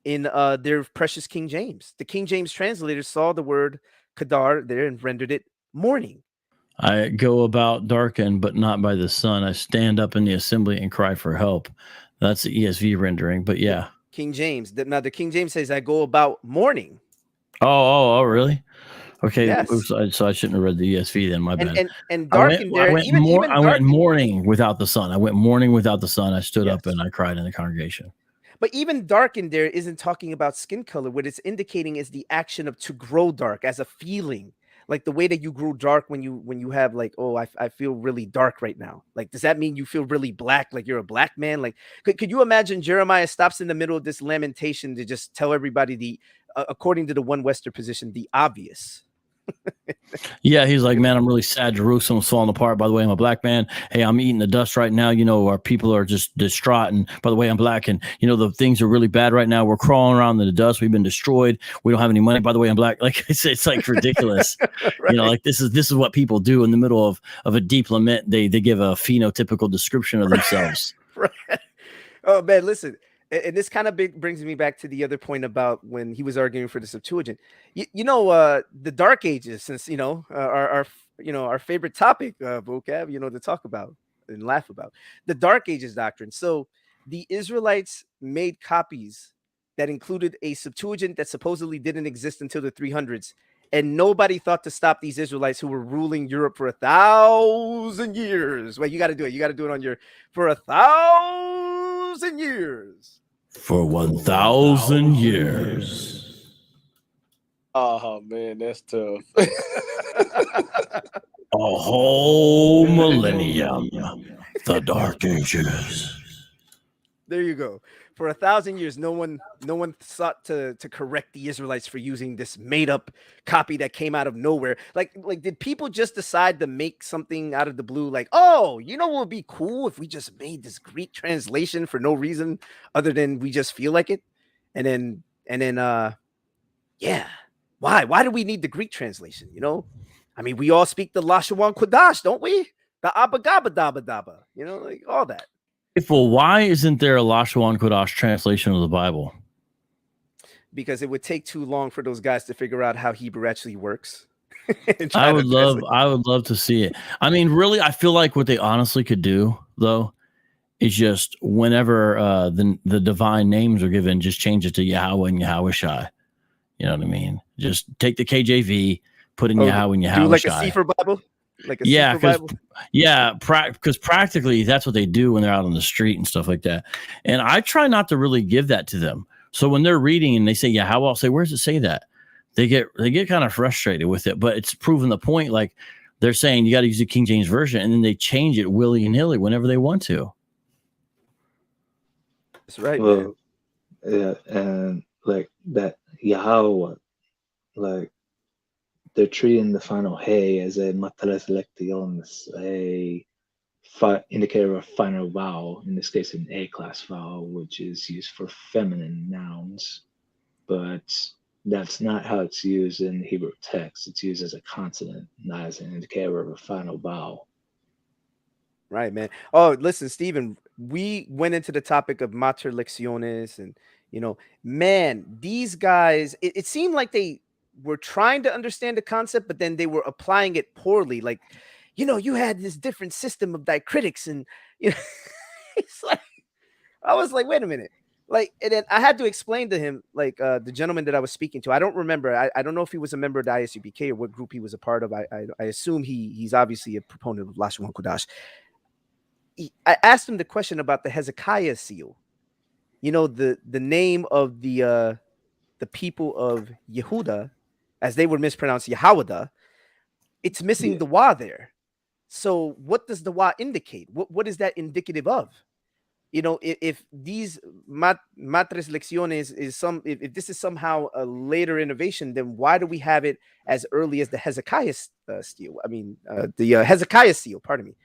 in their precious King James. The King James translators saw the word kadar there and rendered it mourning. I go about darkened, but not by the sun. I stand up in the assembly and cry for help. That's the ESV rendering, but yeah. King James. Now the King James says I go about mourning. Oh, really? Okay, yes. Oops, so I shouldn't have read the ESV then. My bad. And darkened there. I went mourning without the sun. I went mourning without the sun. I stood up and I cried in the congregation. But even darkened there isn't talking about skin color. What it's indicating is the action of to grow dark as a feeling, like the way that you grew dark when you have like, oh, I feel really dark right now. Like, does that mean you feel really black? Like you're a black man? Like, could you imagine Jeremiah stops in the middle of this lamentation to just tell everybody the, according to the one Western position, the obvious? Yeah, he's like, man, I'm really sad. Jerusalem's falling apart. By the way, I'm a black man. Hey, I'm eating the dust right now. You know, our people are just distraught. And by the way, I'm black. And, you know, the things are really bad right now. We're crawling around in the dust. We've been destroyed. We don't have any money. By the way, I'm black. Like, it's like ridiculous. Right. You know, like this is what people do in the middle of a deep lament. They give a phenotypical description of themselves. Right. Oh, man, listen. And this kind of brings me back to the other point about when he was arguing for the Septuagint. You know, the Dark Ages, since, you know, our favorite topic, vocab, you know, to talk about and laugh about, the Dark Ages doctrine. So the Israelites made copies that included a Septuagint that supposedly didn't exist until the 300s. And nobody thought to stop these Israelites who were ruling Europe for 1,000 years. Wait, you got to do it. You got to do it on your, for 1,000 years. For 1,000 years. Oh man, that's tough. A whole millennium. The Dark Ages. There you go. For 1,000 years, no one sought to correct the Israelites for using this made up copy that came out of nowhere. Like did people just decide to make something out of the blue? Like, oh, you know what would be cool if we just made this Greek translation for no reason other than we just feel like it? And then yeah. Why do we need the Greek translation? You know, I mean, we all speak the Lashawan Qadash, don't we? The Abba Gaba Daba Daba, you know, like all that. Well, why isn't there a Lashawan Qadash translation of the Bible? Because it would take too long for those guys to figure out how Hebrew actually works. I would love to see it. I mean, really, I feel like what they honestly could do, though, is just whenever the divine names are given, just change it to Yahweh and Yahushai. You know what I mean? Just take the KJV, put in Yahweh and Yahushai. Do like a Sefer Bible? Like a because practically that's what they do when they're out on the street and stuff like that. And I try not to really give that to them. So when they're reading and they say Yahweh, I'll say, where does it say that? They get kind of frustrated with it, but it's proven the point. Like they're saying you got to use the King James version, and then they change it willy-nilly whenever they want to. That's right. Well, man. Yeah, and like that Yahweh, like they're treating the final hey as a matres lectiones, a indicator of final vowel, in this case an A-class vowel, which is used for feminine nouns, but that's not how it's used in the Hebrew text. It's used as a consonant, not as an indicator of a final vowel. Right, man. Oh, listen, Stephen, we went into the topic of mater lecciones, and, you know, man, these guys, it seemed like they were trying to understand the concept, but then they were applying it poorly. Like, you know, you had this different system of diacritics, and, you know, it's like, I was like, wait a minute. Like, and then I had to explain to him, like, the gentleman that I was speaking to, I don't remember. I don't know if he was a member of the ISUPK or what group he was a part of. I assume he's obviously a proponent of Lashawan Qadash. I asked him the question about the Hezekiah seal. You know, the name of the people of Yehuda, as they were mispronounced Yahawada, it's missing the wa there. So what does the wa indicate? What is that indicative of? You know, if these matres lecciones is if this is somehow a later innovation, then why do we have it as early as the Hezekiah seal? I mean, the Hezekiah seal, pardon me.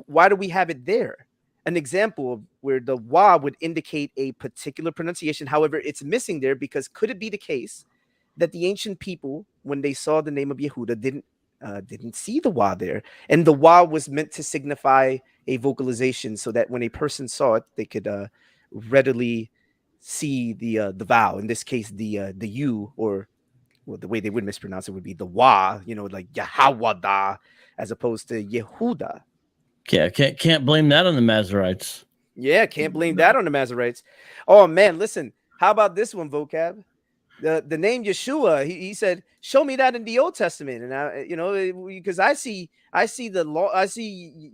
Why do we have it there? An example of where the wa would indicate a particular pronunciation. However, it's missing there because could it be the case that the ancient people, when they saw the name of Yehuda, didn't see the wa there, and the wa was meant to signify a vocalization, so that when a person saw it, they could readily see the vowel. In this case, the u, or well, the way they would mispronounce it would be the wa. You know, like Yahawada, as opposed to Yehuda. Yeah, can't blame that on the Masoretes. Yeah, can't blame that on the Masoretes. Oh man, listen, how about this one, vocab? The name Yeshua, he said, show me that in the Old Testament. And I, you know, because I see the law, I see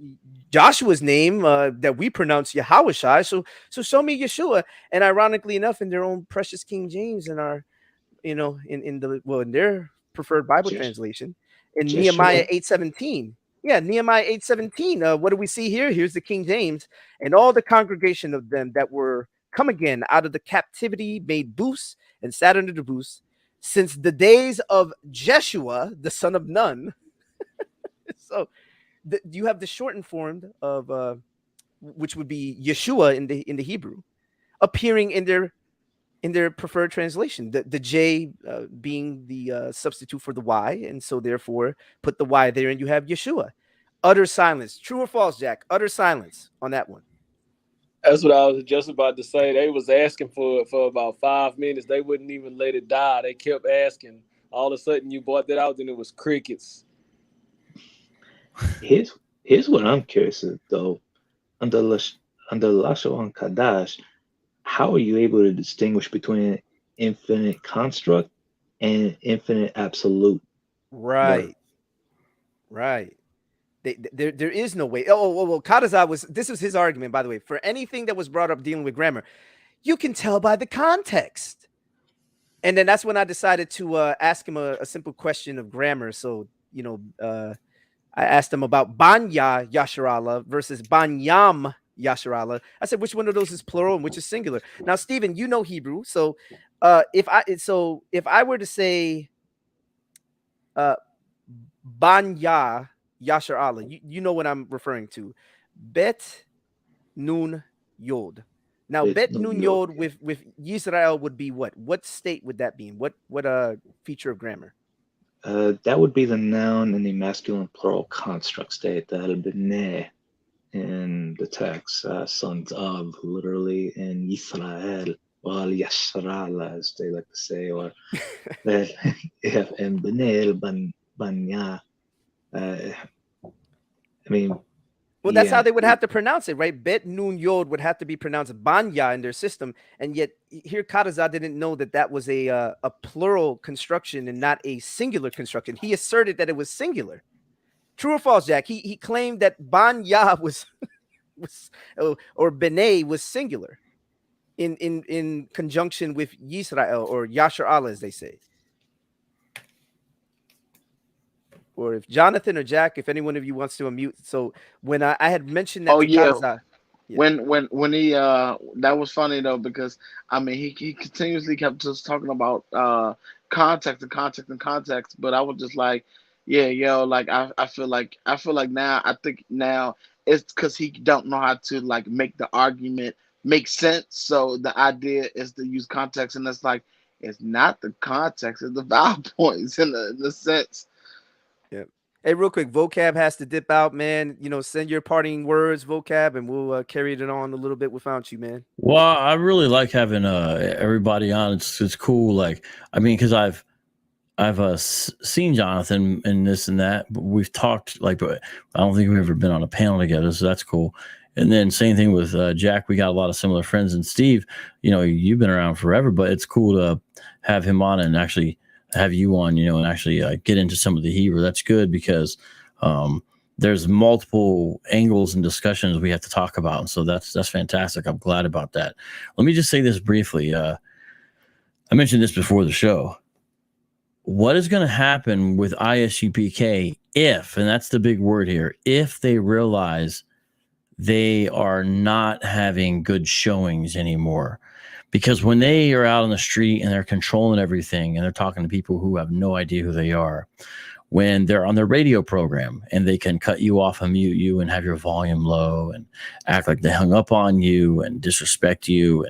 Joshua's name that we pronounce Yahushai. So show me Yeshua. And ironically enough, in their own precious King James, in our, you know, in their preferred Bible translation, in Jeshua. Nehemiah 8:17. Yeah, Nehemiah 8:17. What do we see here? Here's the King James. And all the congregation of them that were come again out of the captivity made booths and sat under the booths since the days of Jeshua, the son of Nun. So you have the shortened form of which would be Yeshua in the Hebrew, appearing in their preferred translation. The J being the substitute for the Y, and so therefore put the Y there, and you have Yeshua. Utter silence. True or false, Jack? Utter silence on that one. That's what I was just about to say. They was asking for it for about 5 minutes. They wouldn't even let it die. They kept asking. All of a sudden, you brought that out, and it was crickets. Here's what I'm curious of, though. Under Lashawan Qadash, how are you able to distinguish between an infinite construct and infinite absolute? Right. There is no way. Well, Chaataza this was his argument, by the way. For anything that was brought up dealing with grammar, you can tell by the context. And then that's when I decided to ask him a simple question of grammar. So, I asked him about Banya Yasharala versus Banyam Yasharala. I said, which one of those is plural and which is singular? Now, Stephen, you know Hebrew. So if I were to say Banya Yasharala, you know what I'm referring to. Bet Nun Yod. Now, Bet Nun Yod with Yisrael would be what? What state would that be in? What feature of grammar? That would be the noun in the masculine plural construct state. That'll be ne in the text, sons of, literally, in Yisrael, Yaw'al Yasharala, as they like to say, or that, and Benel, Banya. Well, that's how they would have to pronounce it, right? Bet Nun Yod would have to be pronounced Banya in their system, and yet here Chaataza didn't know that was a plural construction and not a singular construction. He asserted that it was singular. True or false, Jack? He claimed that Banya was or B'nai was singular in conjunction with Yisrael or Yashar Allah, as they say. Or if Jonathan or Jack, if any one of you wants to unmute. So when I had mentioned that to Chaataza, when he that was funny though, because he continuously kept just talking about context, but I was just like, I feel like now, I think now it's because he don't know how to like make the argument make sense. So the idea is to use context, and it's like it's not the context, it's the vowel points in the sense. Yeah. Hey, real quick, Vocab has to dip out, man. Send your parting words, Vocab, and we'll carry it on a little bit without you, man. Well, I really like having everybody on. It's cool. Because I've seen Jonathan and this and that, but we've talked but I don't think we've ever been on a panel together, so that's cool. And then same thing with Jack. We got a lot of similar friends, and Steve. You've been around forever, but it's cool to have him on and actually have you on, and actually get into some of the Hebrew. That's good because there's multiple angles and discussions we have to talk about. And so that's fantastic. I'm glad about that. Let me just say this briefly. I mentioned this before the show. What is going to happen with ISUPK if, and that's the big word here, if they realize they are not having good showings anymore? Because when they are out on the street and they're controlling everything and they're talking to people who have no idea who they are, when they're on their radio program and they can cut you off and mute you and have your volume low and act like they hung up on you and disrespect you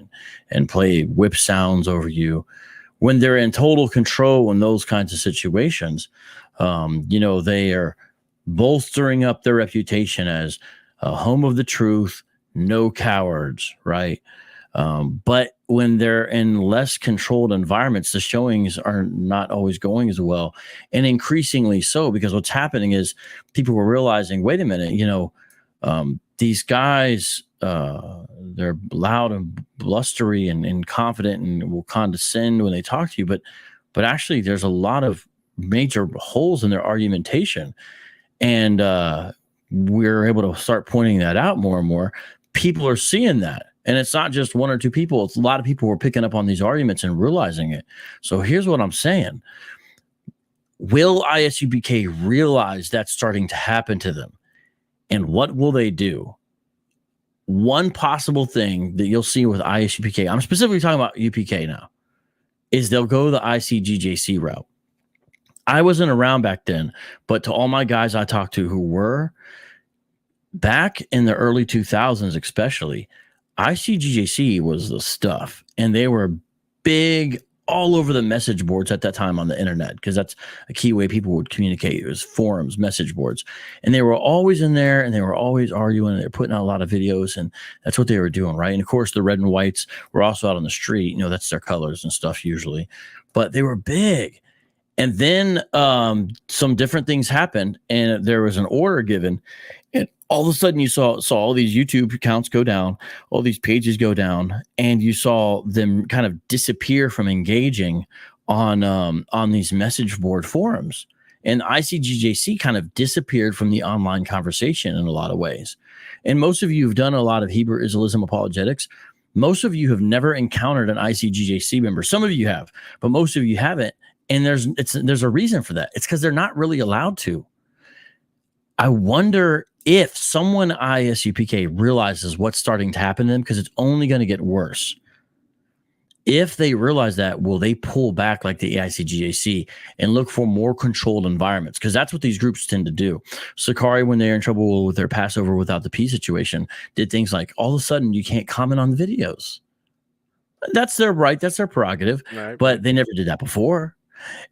and play whip sounds over you, when they're in total control in those kinds of situations, they are bolstering up their reputation as a home of the truth, no cowards, right? But when they're in less controlled environments, the showings are not always going as well, and increasingly so, because what's happening is people were realizing, wait a minute, these guys, they're loud and blustery and confident and will condescend when they talk to you, but actually there's a lot of major holes in their argumentation, and we're able to start pointing that out more and more. People are seeing that. And it's not just one or two people. It's a lot of people who are picking up on these arguments and realizing it. So here's what I'm saying. Will ISUPK realize that's starting to happen to them? And what will they do? One possible thing that you'll see with ISUPK, I'm specifically talking about UPK now, is they'll go the ICGJC route. I wasn't around back then, but to all my guys I talked to who were, back in the early 2000s especially, ICGJC was the stuff. And they were big all over the message boards at that time on the internet, because that's a key way people would communicate. It was forums, message boards. And they were always in there, and they were always arguing, and they were putting out a lot of videos, and that's what they were doing, right? And of course, the red and whites were also out on the street. You know, that's their colors and stuff usually. But they were big. And then some different things happened, and there was an order given, and all of a sudden you saw all these YouTube accounts go down, all these pages go down, and you saw them kind of disappear from engaging on these message board forums. And ICGJC kind of disappeared from the online conversation in a lot of ways. And most of you have done a lot of Hebrew Israelism apologetics. Most of you have never encountered an ICGJC member. Some of you have, but most of you haven't. And there's a reason for that. It's because they're not really allowed to. I wonder if someone ISUPK realizes what's starting to happen to them, because it's only going to get worse. If they realize that, will they pull back like the ICGJC and look for more controlled environments? Because that's what these groups tend to do. Sakari, when they're in trouble with their Passover without the P situation, did things like all of a sudden you can't comment on the videos. That's their right. That's their prerogative. Right. But they never did that before.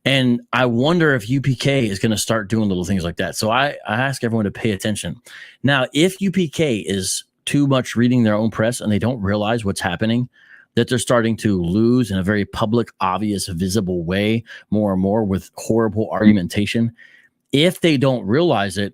And I wonder if UPK is going to start doing little things like that. So I ask everyone to pay attention. Now, if UPK is too much reading their own press and they don't realize what's happening, that they're starting to lose in a very public, obvious, visible way more and more with horrible argumentation, if they don't realize it,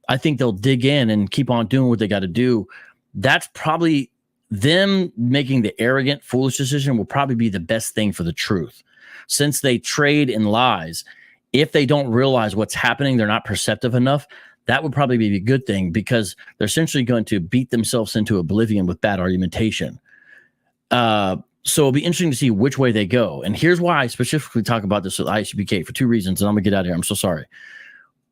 I think they'll dig in and keep on doing what they got to do. That's probably them making the arrogant, foolish decision will probably be the best thing for the truth. Since they trade in lies, if they don't realize what's happening, they're not perceptive enough, that would probably be a good thing, because they're essentially going to beat themselves into oblivion with bad argumentation. So it'll be interesting to see which way they go. And here's why I specifically talk about this with ISUPK for two reasons, and I'm going to get out of here. I'm so sorry.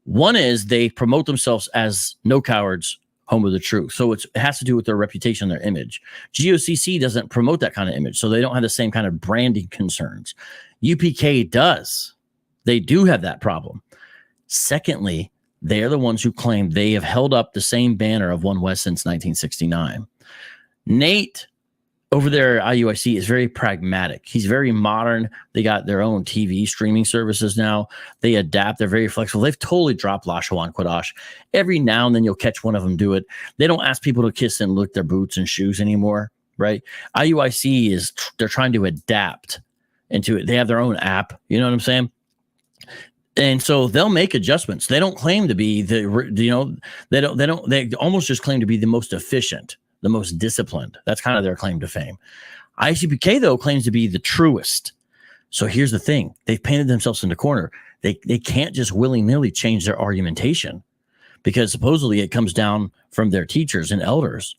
One is they promote themselves as no cowards, home of the truth. So it has to do with their reputation, their image. GOCC doesn't promote that kind of image, so they don't have the same kind of branding concerns. UPK does. They do have that problem. Secondly, they are the ones who claim they have held up the same banner of One West since 1969. Nate over there at IUIC is very pragmatic. He's very modern. They got their own TV streaming services now. They adapt. They're very flexible. They've totally dropped Lashawan Qadash. Every now and then you'll catch one of them do it. They don't ask people to kiss and lick their boots and shoes anymore, right? IUIC they're trying to adapt into it. They have their own app. You know what I'm saying? And so they'll make adjustments. They don't claim to be they almost just claim to be the most efficient, the most disciplined. That's kind of their claim to fame. ICPK, though, claims to be the truest. So here's the thing. They've painted themselves in the corner. They can't just willy-nilly change their argumentation, because supposedly it comes down from their teachers and elders,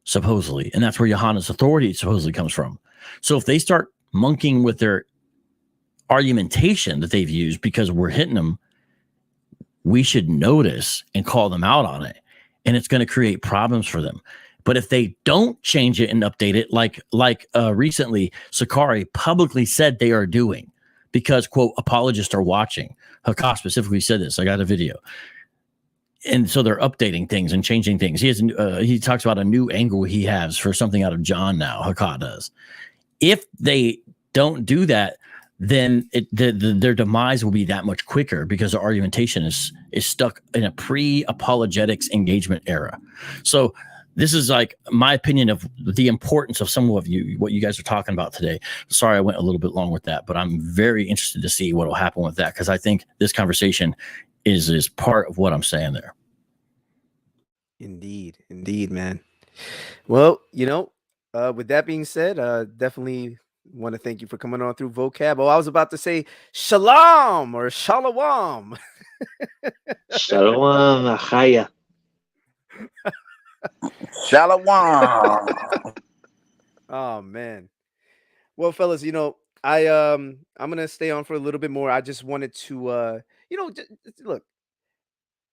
supposedly. And that's where Johanna's authority supposedly comes from. So if they start monkeying with their argumentation that they've used because we're hitting them, we should notice and call them out on it. And it's going to create problems for them. But if they don't change it and update it, like recently, Sakari publicly said they are doing, because, quote, apologists are watching. Hakah specifically said this. I got a video. And so they're updating things and changing things. He talks about a new angle he has for something out of John now, Hakah does. If they don't do that, then their demise will be that much quicker, because their argumentation is stuck in a pre-apologetics engagement era. So this is like my opinion of the importance of some of what you guys are talking about today. Sorry, I went a little bit long with that, but I'm very interested to see what will happen with that, because I think this conversation is part of what I'm saying there. Indeed, man. Well, with that being said, definitely want to thank you for coming on through Vocab. Oh, I was about to say shalom or shalom. Shalom, achaya. Shalom. Oh, man. Well, fellas, I'm gonna stay on for a little bit more. I just wanted to look,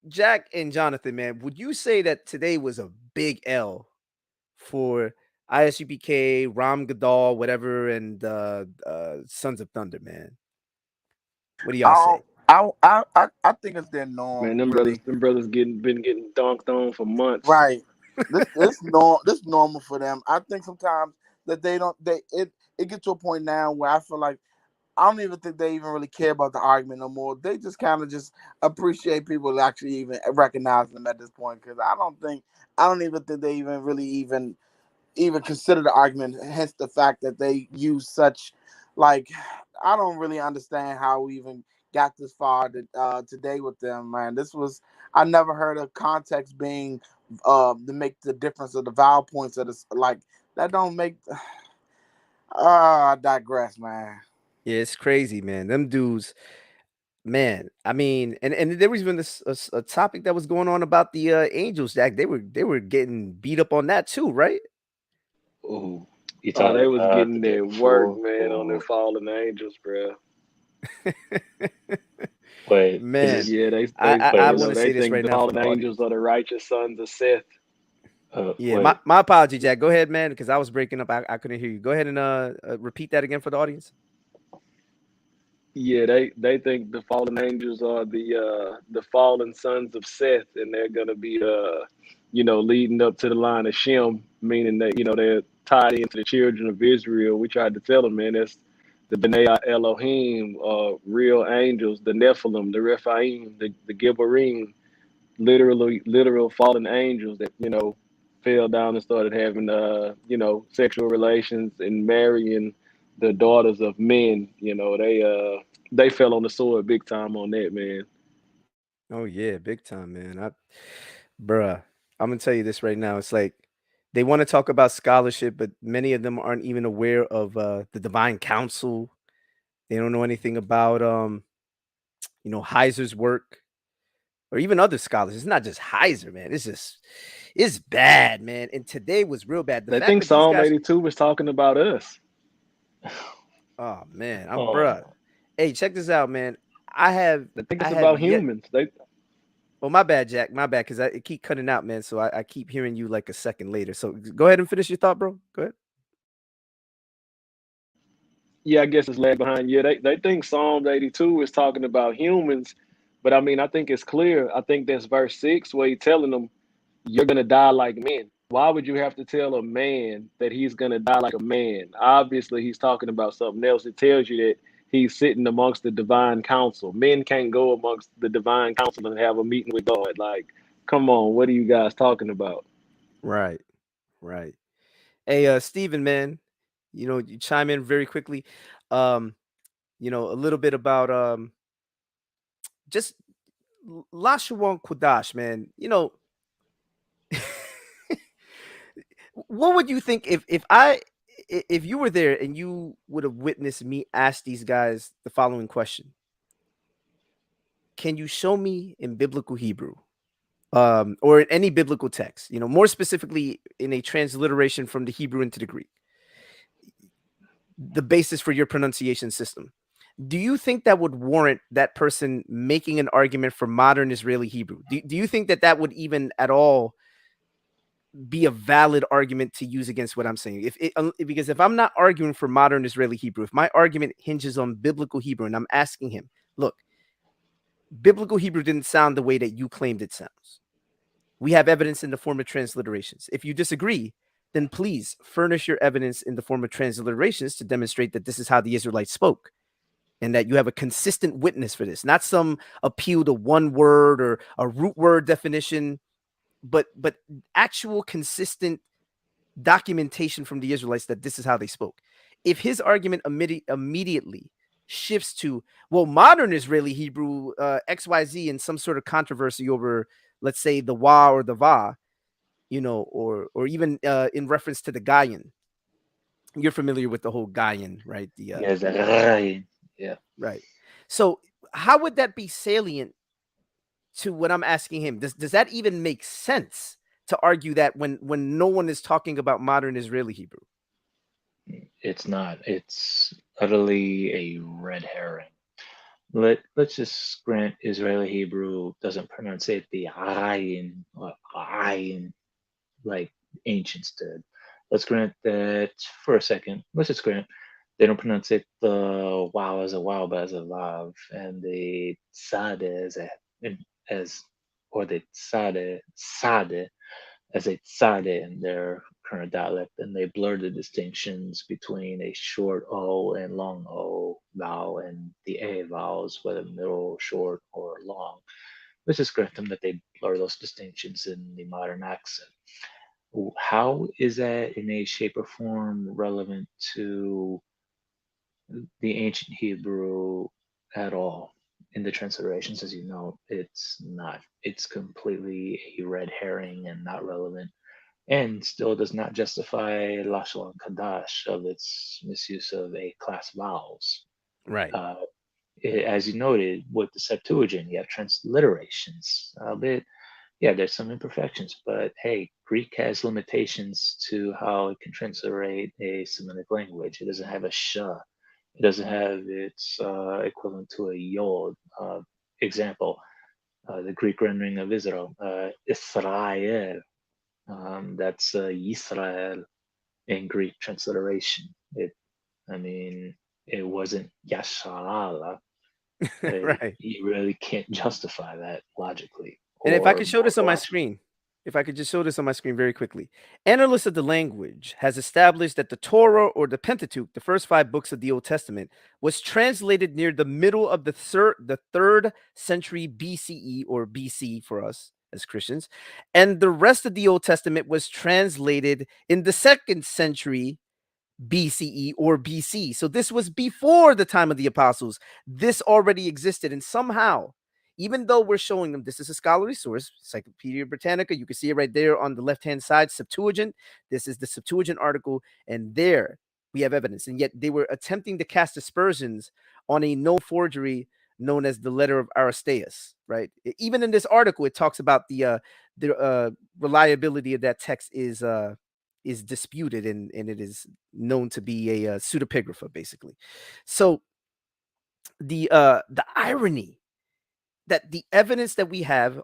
Jack and Jonathan, man, would you say that today was a big L for ISUPK, Ram Gadal, whatever, and Sons of Thunder, man? What do y'all say? I think it's their norm. Man, them really. brothers been getting dunked on for months. Right. This normal for them. I think sometimes that it gets to a point now where I feel like I don't even think they even really care about the argument no more. They just kind of just appreciate people actually even recognizing them at this point, because I don't even think they even really even consider the argument. Hence the fact that they use such, like, I don't really understand how we even got this far today with them, man. I never heard of context being to make the difference of the vowel points of this, like, that don't make. I digress, man. Yeah, it's crazy, man. Them dudes, man. I mean, and there was even a topic that was going on about the Angels, Jack. They were getting beat up on that too, right? Oh, you Oh, talk they was about getting the their work, full. man, on their fallen angels, bro. Wait, Man, is this? Yeah, I Wait, want to they say this think right the now for fallen the audience. angels are the righteous sons of Seth. Yeah, wait. my apology, Jack. Go ahead, man, because I was breaking up. I couldn't hear you. Go ahead and repeat that again for the audience. Yeah, they think the fallen angels are the fallen sons of Seth, and they're gonna be leading up to the line of Shem, meaning that they're tied into the children of Israel. We tried to tell them, man, that's the B'nai Elohim, real angels, the Nephilim, the Rephaim, the Gabaryam, literal fallen angels that fell down and started having sexual relations and marrying the daughters of men. They fell on the sword big time on that, man. Oh yeah, big time, man. Bruh, I'm gonna tell you this right now. It's like they want to talk about scholarship, but many of them aren't even aware of the Divine Council. They don't know anything about Heiser's work or even other scholars. It's not just Heiser, man. It's bad, man. And today was real bad. The They fact think that these Psalm guys, 82 was talking about us. oh man, I'm bruh. Oh, Hey, check this out, man. They think I it's have about yet. humans. They Well, my bad, Jack. My bad, because it keep cutting out, man. So I keep hearing you like a second later. So go ahead and finish your thought, bro. Go ahead. Yeah, I guess it's lag behind. Yeah, they think Psalms 82 is talking about humans, but I mean, I think it's clear. I think that's verse 6 where he's telling them, you're going to die like men. Why would you have to tell a man that he's going to die like a man? Obviously, he's talking about something else. It tells you that he's sitting amongst the divine council. Men can't go amongst the divine council and have a meeting with God. Like, come on, what are you guys talking about? Right, right. Hey, Steven, man, you chime in very quickly. Um, a little bit about just Lashawan Qadash, man. What would you think if you were there and you would have witnessed me ask these guys the following question? Can you show me in biblical Hebrew, or in any biblical text, more specifically in a transliteration from the Hebrew into the Greek, the basis for your pronunciation system? Do you think that would warrant that person making an argument for modern Israeli Hebrew? Do you think that would even at all be a valid argument to use against what I'm saying? Because if I'm not arguing for modern Israeli Hebrew, if my argument hinges on biblical Hebrew and I'm asking him, look, biblical Hebrew didn't sound the way that you claimed it sounds. We have evidence in the form of transliterations. If you disagree, then please furnish your evidence in the form of transliterations to demonstrate that this is how the Israelites spoke and that you have a consistent witness for this, not some appeal to one word or a root word definition, but actual consistent documentation from the Israelites that this is how they spoke. If his argument immediately shifts to, well, modern Israeli Hebrew, XYZ, and some sort of controversy over, let's say, the wa or the va, or even in reference to the Gaian. You're familiar with the whole Gaian, right? yes, right. Yeah. Right. So how would that be salient to what I'm asking him? Does that even make sense to argue that when no one is talking about modern Israeli Hebrew? It's not. It's utterly a red herring. Let's just grant Israeli Hebrew doesn't pronunciate the ayin or ayin like ancients did. Let's grant that for a second. Let's just grant they don't pronounce it the wow as a wow but as a vav, and the sade as or the sade as a sade in their current dialect, and they blur the distinctions between a short O and long O vowel and the A vowels, whether middle, short, or long. Let's just grant them that they blur those distinctions in the modern accent. How is that in a shape or form relevant to the ancient Hebrew at all? In the transliterations, as you know, it's not. It's completely a red herring and not relevant, and still does not justify Lashawan Qadash of its misuse of A class vowels. Right. As you noted, with the Septuagint, you have transliterations. Albeit, yeah, there's some imperfections, but hey, Greek has limitations to how it can transliterate a Semitic language. It doesn't have a sh. It doesn't have its equivalent to a yod. Example, the Greek rendering of Israel, Israel. That's Yisrael in Greek transliteration. It wasn't Yasharala. Right. You really can't justify that logically. And if I could show this on my morphologically. screen, if I could just show this on my screen very quickly. Analysts of the language has established that the Torah or the Pentateuch, the first 5 books of the Old Testament, was translated near the middle of the third century BCE, or BC for us as Christians, and the rest of the Old Testament was translated in the 2nd century BCE or BC. So this was before the time of the apostles. This already existed, and somehow, even though we're showing them, this is a scholarly source, Encyclopedia Britannica, you can see it right there on the left-hand side, Septuagint. This is the Septuagint article, and there we have evidence. And yet they were attempting to cast aspersions on a no forgery known as the letter of Aristeas, right? Even in this article, it talks about the reliability of that text is disputed, and it is known to be a pseudepigrapha, basically. So the irony that the evidence that we have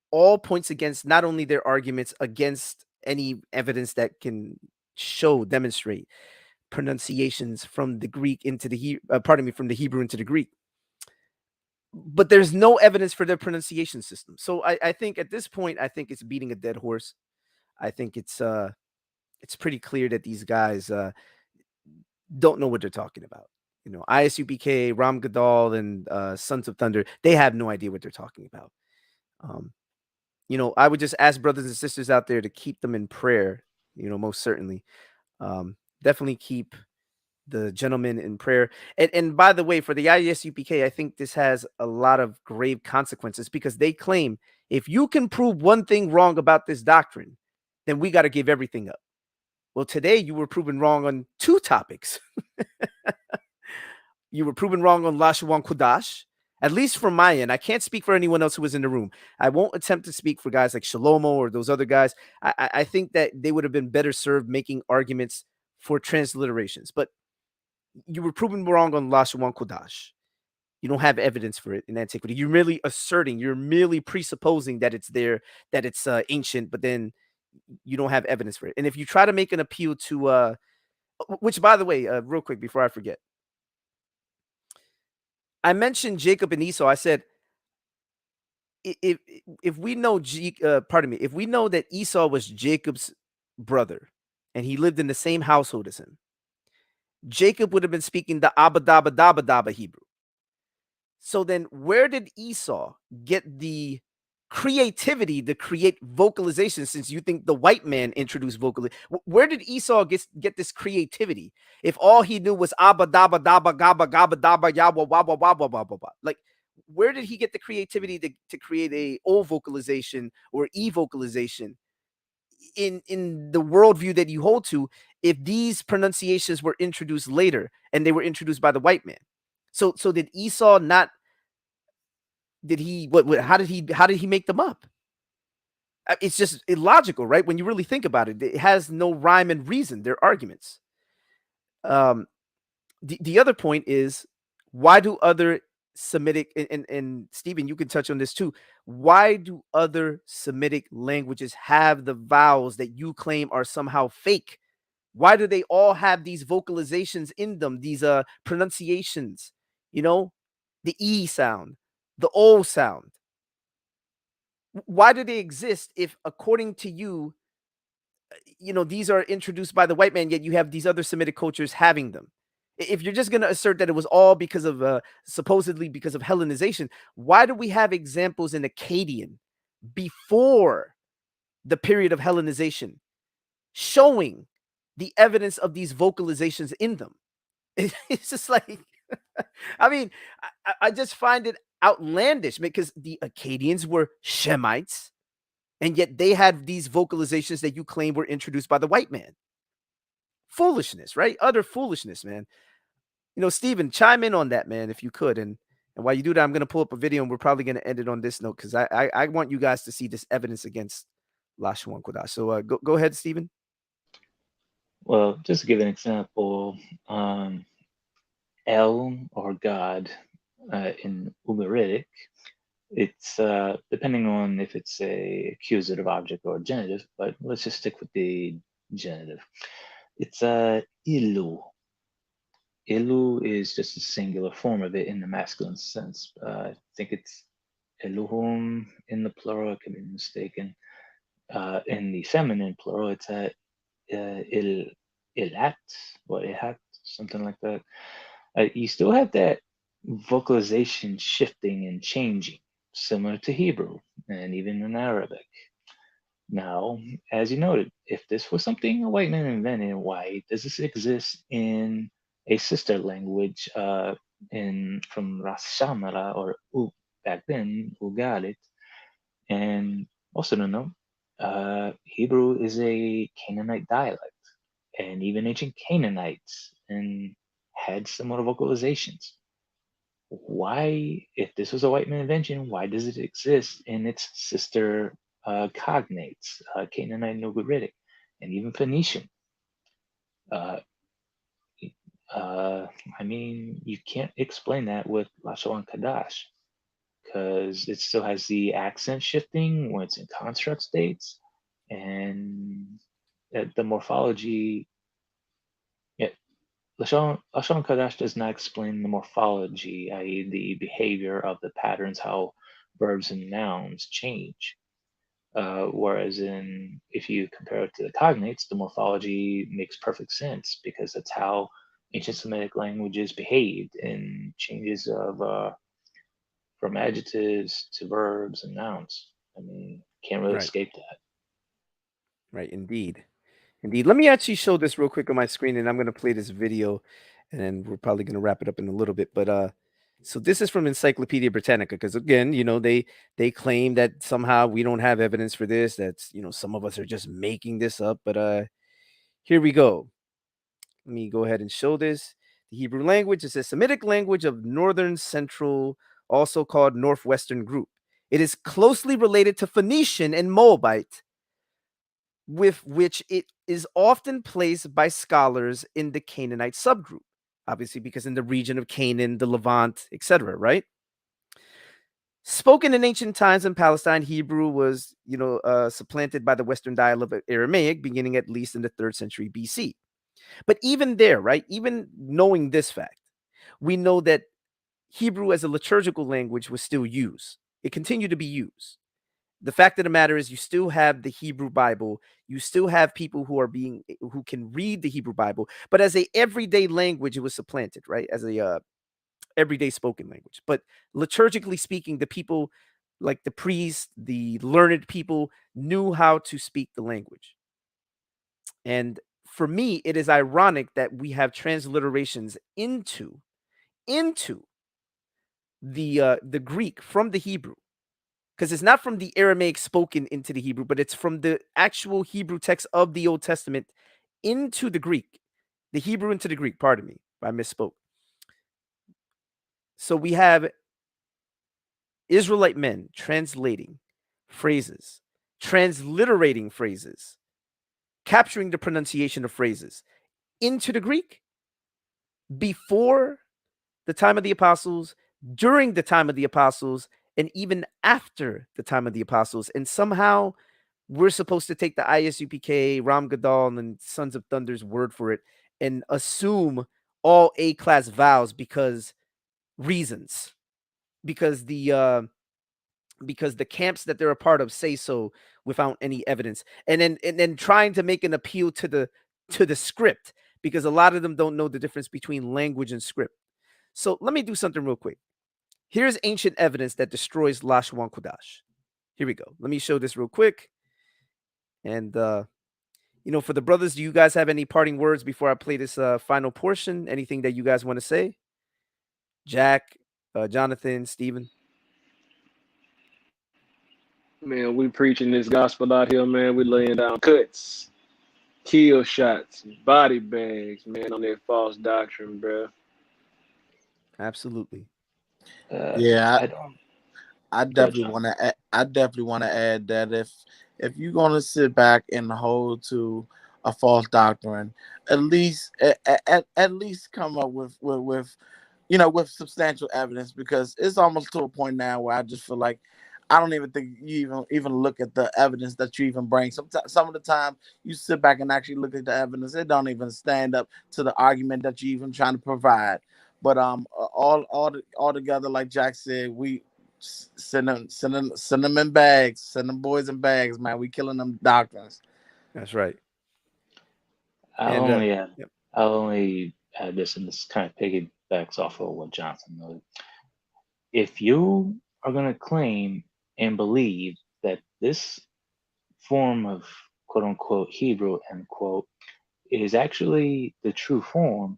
all points against not only their arguments against any evidence that can demonstrate pronunciations from the Greek into the from the Hebrew into the Greek, but there's no evidence for their pronunciation system. So I think at this point, I think it's beating a dead horse. I think it's pretty clear that these guys don't know what they're talking about. You know, ISUPK, Ram Gadal, and Sons of Thunder, they have no idea what they're talking about. You know, I would just ask brothers and sisters out there to keep them in prayer, you know, most certainly. Definitely keep the gentleman in prayer. And by the way, for the ISUPK, I think this has a lot of grave consequences, because they claim if you can prove one thing wrong about this doctrine, then we got to give everything up. Well, today you were proven wrong on 2 topics. You were proven wrong on Lashawan Qadash, at least from my end. I can't speak for anyone else who was in the room. I won't attempt to speak for guys like Shalomo or those other guys. I think that they would have been better served making arguments for transliterations. But you were proven wrong on Lashawan Qadash. You don't have evidence for it in antiquity. You're merely asserting, you're merely presupposing that it's there, that it's ancient, but then you don't have evidence for it. And if you try to make an appeal to, which by the way, real quick before I forget, I mentioned Jacob and Esau. I said, if we know, if we know that Esau was Jacob's brother and he lived in the same household as him, Jacob would have been speaking the Abba Dabba Dabba Dabba Hebrew. So then where did Esau get the creativity to create vocalization, since you think the white man introduced vocalization? Where did Esau get this creativity if all he knew was Abba Dabba Dabba Gaba Gaba Dabba Yawa Waba Waba Waba? Like, where did he get the creativity to create a O vocalization or E vocalization in the worldview that you hold to, if these pronunciations were introduced later and they were introduced by the white man? So did Esau not? Did he? How did he make them up? It's just illogical, right? When you really think about it, it has no rhyme and reason. They're arguments. the other point is, why do other Semitic, and Stephen, you can touch on this too. Why do other Semitic languages have the vowels that you claim are somehow fake? Why do they all have these vocalizations in them, these pronunciations, the E sound, the O sound? Why do they exist if, according to you, these are introduced by the white man, yet you have these other Semitic cultures having them? If you're just going to assert that it was all because of supposedly because of Hellenization, why do we have examples in Akkadian before the period of Hellenization showing the evidence of these vocalizations in them? It's just like, I mean, I just find it outlandish because the Akkadians were Shemites, and yet they had these vocalizations that you claim were introduced by the white man. Foolishness, right? Utter foolishness, man. Stephen, chime in on that, man, if you could. And while you do that, I'm going to pull up a video, and we're probably going to end it on this note because I want you guys to see this evidence against Lashawan Qadash. So go ahead, Stephen. Well, just to give an example, El or God in Ugaritic, it's depending on if it's a accusative object or genitive, but let's just stick with the genitive. It's Ilu. Ilu is just a singular form of it in the masculine sense. I think it's Eluhum in the plural. I could be mistaken. In the feminine plural, it's Ilat or Ihat, something like that. You still have that vocalization shifting and changing, similar to Hebrew and even in Arabic. Now, as you noted, if this was something a white man invented, why does this exist in a sister language from Ras Shamara or back then, Ugarit? And also to know, Hebrew is a Canaanite dialect, and even ancient Canaanites and had similar vocalizations. Why, if this was a white man invention, why does it exist in its sister cognates, Canaanite and Ugaritic, and even Phoenician? I mean, you can't explain that with Lashawan Qadash because it still has the accent shifting when it's in construct states, and the morphology. Yeah, Lashawan Qadash does not explain the morphology, i.e., the behavior of the patterns, how verbs and nouns change. Whereas if you compare it to the cognates, the morphology makes perfect sense because that's how ancient Semitic languages behaved in changes of from adjectives to verbs and nouns. I mean, can't really escape that. Right, indeed. Let me actually show this real quick on my screen, and I'm going to play this video, and then we're probably going to wrap it up in a little bit. But so this is from Encyclopedia Britannica, because again, they claim that somehow we don't have evidence for this. That's some of us are just making this up. But here we go. Let me go ahead and show this. The Hebrew language is a Semitic language of Northern Central, also called Northwestern group. It is closely related to Phoenician and Moabite, with which it is often placed by scholars in the Canaanite subgroup, obviously because in the region of Canaan, the Levant, etc., right? Spoken in ancient times in Palestine, Hebrew was, supplanted by the Western dialect of Aramaic, beginning at least in the 3rd century BC. But even there, right, even knowing this fact, we know that Hebrew as a liturgical language was still used. It continued to be used. The fact of the matter is you still have the Hebrew Bible. You still have people who can read the Hebrew Bible, but as a everyday language, it was supplanted, right? As a everyday spoken language. But liturgically speaking, the people like the priests, the learned people knew how to speak the language. And for me, it is ironic that we have transliterations into the Greek from the Hebrew, because it's not from the Aramaic spoken into the Hebrew, but it's from the actual Hebrew text of the Old Testament into the Greek, the Hebrew into the Greek. Pardon me, I misspoke. So we have Israelite men translating phrases, transliterating phrases, capturing the pronunciation of phrases into the Greek. before the time of the apostles, during the time of the apostles, and even after the time of the apostles. And somehow we're supposed to take the ISUPK, Ram Gadal, and Sons of Thunder's word for it and assume all A-class vows because reasons. Because the camps that they're a part of say so without any evidence. And then trying to make an appeal to the script, because a lot of them don't know the difference between language and script. So let me do something real quick. Here's ancient evidence that destroys Lashawan Qadash. Here we go. Let me show this real quick. And for the brothers, do you guys have any parting words before I play this final portion? Anything that you guys want to say? Jack, Jonathan, Stephen? Man, we preaching this gospel out here, man. We laying down cuts, kill shots, body bags, man, on that false doctrine, bro. Absolutely. Yeah, I don't. I definitely want to. I definitely want to add that if you're gonna sit back and hold to a false doctrine, at least come up with with substantial evidence, because it's almost to a point now where I just feel like I don't even think you even look at the evidence that you even bring. Some of the time you sit back and actually look at the evidence, it don't even stand up to the argument that you even trying to provide. But all together, like Jack said, we send them in bags, send them boys in bags, man. We killing them doctrines. That's right. I'll And only add, yep. I'll only add this, and this kind of piggybacks off of what Johnson noted. If you are going to claim and believe that this form of quote unquote Hebrew end quote is actually the true form,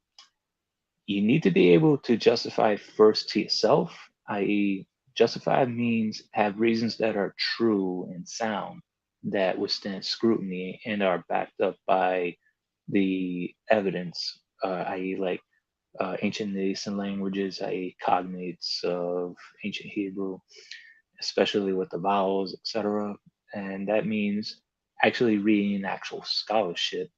you need to be able to justify first to yourself, i.e., justify means have reasons that are true and sound, that withstand scrutiny and are backed up by the evidence, i.e., like ancient Near Eastern languages, i.e., cognates of ancient Hebrew, especially with the vowels, etc. And that means actually reading actual scholarship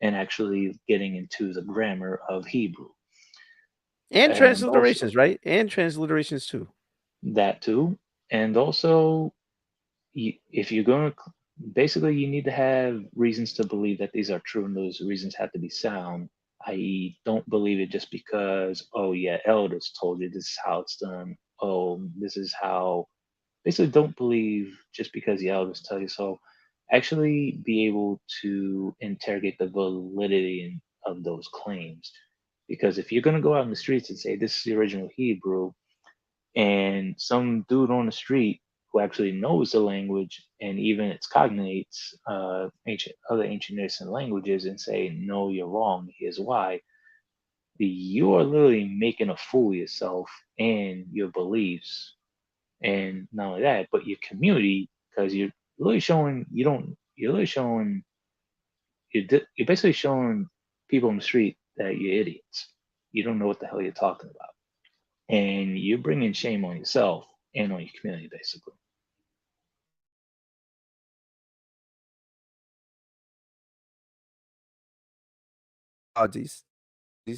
and actually getting into the grammar of Hebrew. And And transliterations, also right? And transliterations too. that too. And also, if you're going to, basically, you need to have reasons to believe that these are true, and those reasons have to be sound, i.e., don't believe it just because, oh, yeah, elders told you this is how it's done. Oh, this is how. Basically, don't believe just because the elders tell you so. Actually, be able to interrogate the validity of those claims. Because if you're going to go out in the streets and say this is the original Hebrew, and some dude on the street who actually knows the language and even its cognates, other ancient Near Eastern languages, and say, no, you're wrong, here's why, you are literally making a fool of yourself and your beliefs. And not only that, but your community, because you're really showing you don't, you're really showing, you're basically showing people on the street that you're idiots. You don't know what the hell you're talking about. And you're bringing shame on yourself and on your community, basically. Apologies.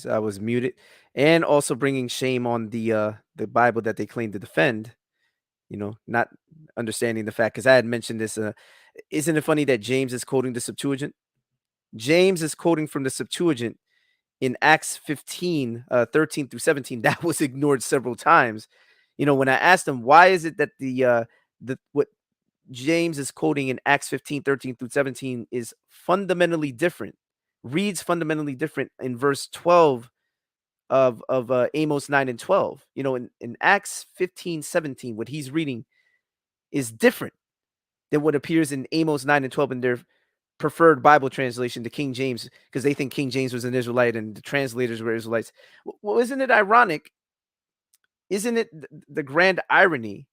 I was muted. And also bringing shame on the Bible that they claim to defend. Not understanding the fact, because I had mentioned this. Isn't it funny that James is quoting the Septuagint? James is quoting from the Septuagint in Acts 15, 13 through 17. That was ignored several times. When I asked him, why is it that what James is quoting in Acts 15, 13 through 17 is fundamentally different, reads fundamentally different in verse 12 of Amos 9 and 12. In Acts 15, 17, what he's reading is different than what appears in Amos 9 and 12 in their preferred Bible translation, the King James, because they think King James was an Israelite and the translators were Israelites. Well, isn't it ironic? Isn't it the grand irony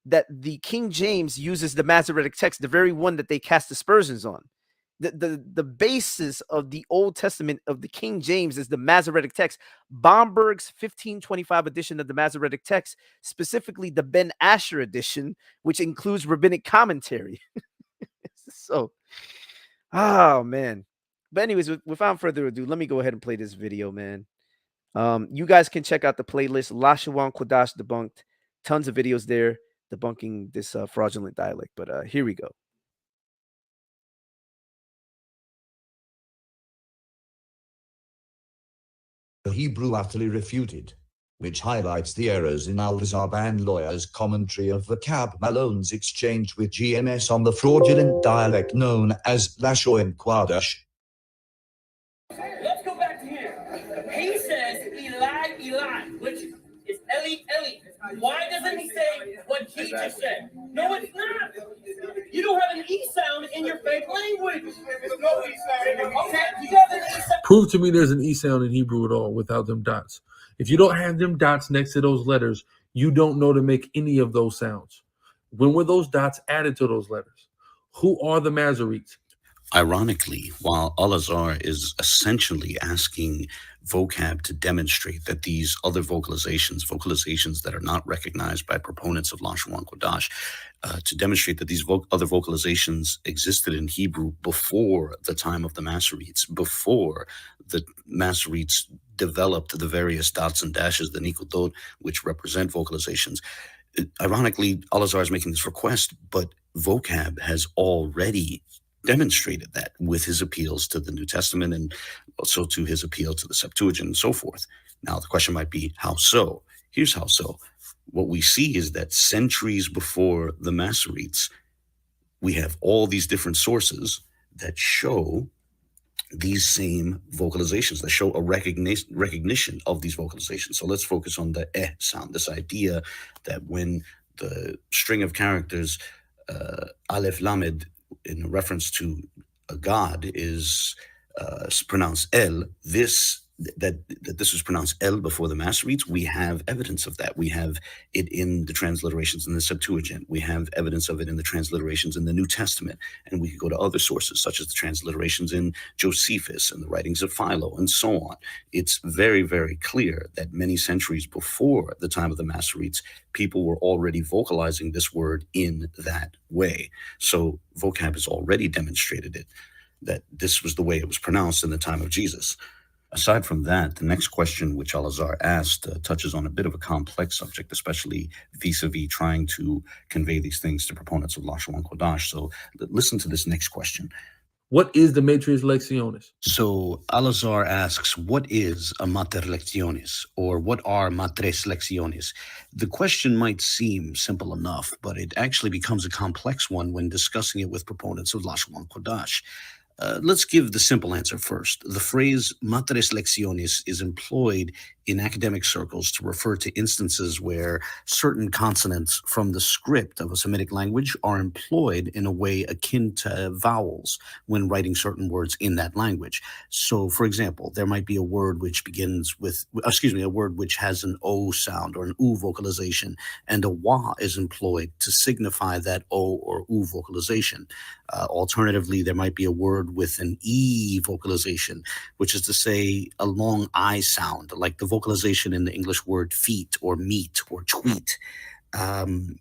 that the King James uses the Masoretic text, the very one that they cast aspersions on? The basis of the Old Testament of the King James is the Masoretic text. Bomberg's 1525 edition of the Masoretic text, specifically the Ben Asher edition, which includes rabbinic commentary. So, oh man. But anyways, without further ado, let me go ahead and play this video, man. You guys can check out the playlist Lashawan Qadash Debunked. Tons of videos there debunking this fraudulent dialect. But here we go. The Hebrew utterly refuted, which highlights the errors in Al-Azhar and lawyer's commentary of Vocab Malone's exchange with GMS on the fraudulent dialect known as Lashawan Qadash. Let's go back to here. He says Eli, Eli, which is Eli, Eli. Why doesn't he say what he just said? No, it's not. You don't have an E sound in your fake language. There's no E sound. Okay, you have an E sound. Prove to me there's an E sound in Hebrew at all without them dots. If you don't have them dots next to those letters, you don't know to make any of those sounds. When were those dots added to those letters? Who are the Masoretes? Ironically, while Al-Azhar is essentially asking Vocab to demonstrate that these other vocalizations that are not recognized by proponents of Lashawan Qadash, to demonstrate that these other vocalizations existed in Hebrew before the time of the Masoretes, before the Masoretes developed the various dots and dashes, the nikudot, which represent vocalizations. Ironically, Al-Azhar is making this request, but Vocab has already demonstrated that with his appeals to the New Testament and also to his appeal to the Septuagint and so forth. Now, the question might be, how so? Here's how so. What we see is that centuries before the Masoretes, we have all these different sources that show these same vocalizations, that show a recognition of these vocalizations. So let's focus on the sound, this idea that when the string of characters, Aleph Lamed, in reference to a god is pronounced El, that this was pronounced El before the Masoretes, we have evidence of that. We have it in the transliterations in the Septuagint. We have evidence of it in the transliterations in the New Testament. And we could go to other sources, such as the transliterations in Josephus and the writings of Philo and so on. It's very, very clear that many centuries before the time of the Masoretes, people were already vocalizing this word in that way. So Vocab has already demonstrated it, that this was the way it was pronounced in the time of Jesus. Aside from that, the next question which Al-Azhar asked touches on a bit of a complex subject, especially vis-a-vis trying to convey these things to proponents of Lashawan Qadash. So listen to this next question. What is the matres lectionis? So Al-Azhar asks, what is a mater lectionis, or what are matres lectionis? The question might seem simple enough, but it actually becomes a complex one when discussing it with proponents of Lashawan Qadash. Let's give the simple answer first. The phrase matres lectionis is employed in academic circles to refer to instances where certain consonants from the script of a Semitic language are employed in a way akin to vowels when writing certain words in that language. So, for example, there might be a word which begins with, a word which has an O sound or an U vocalization, and a wa is employed to signify that O or U vocalization. Alternatively, there might be a word with an E vocalization, which is to say a long I sound, like the vocalization in the English word feet or meat or tweet. And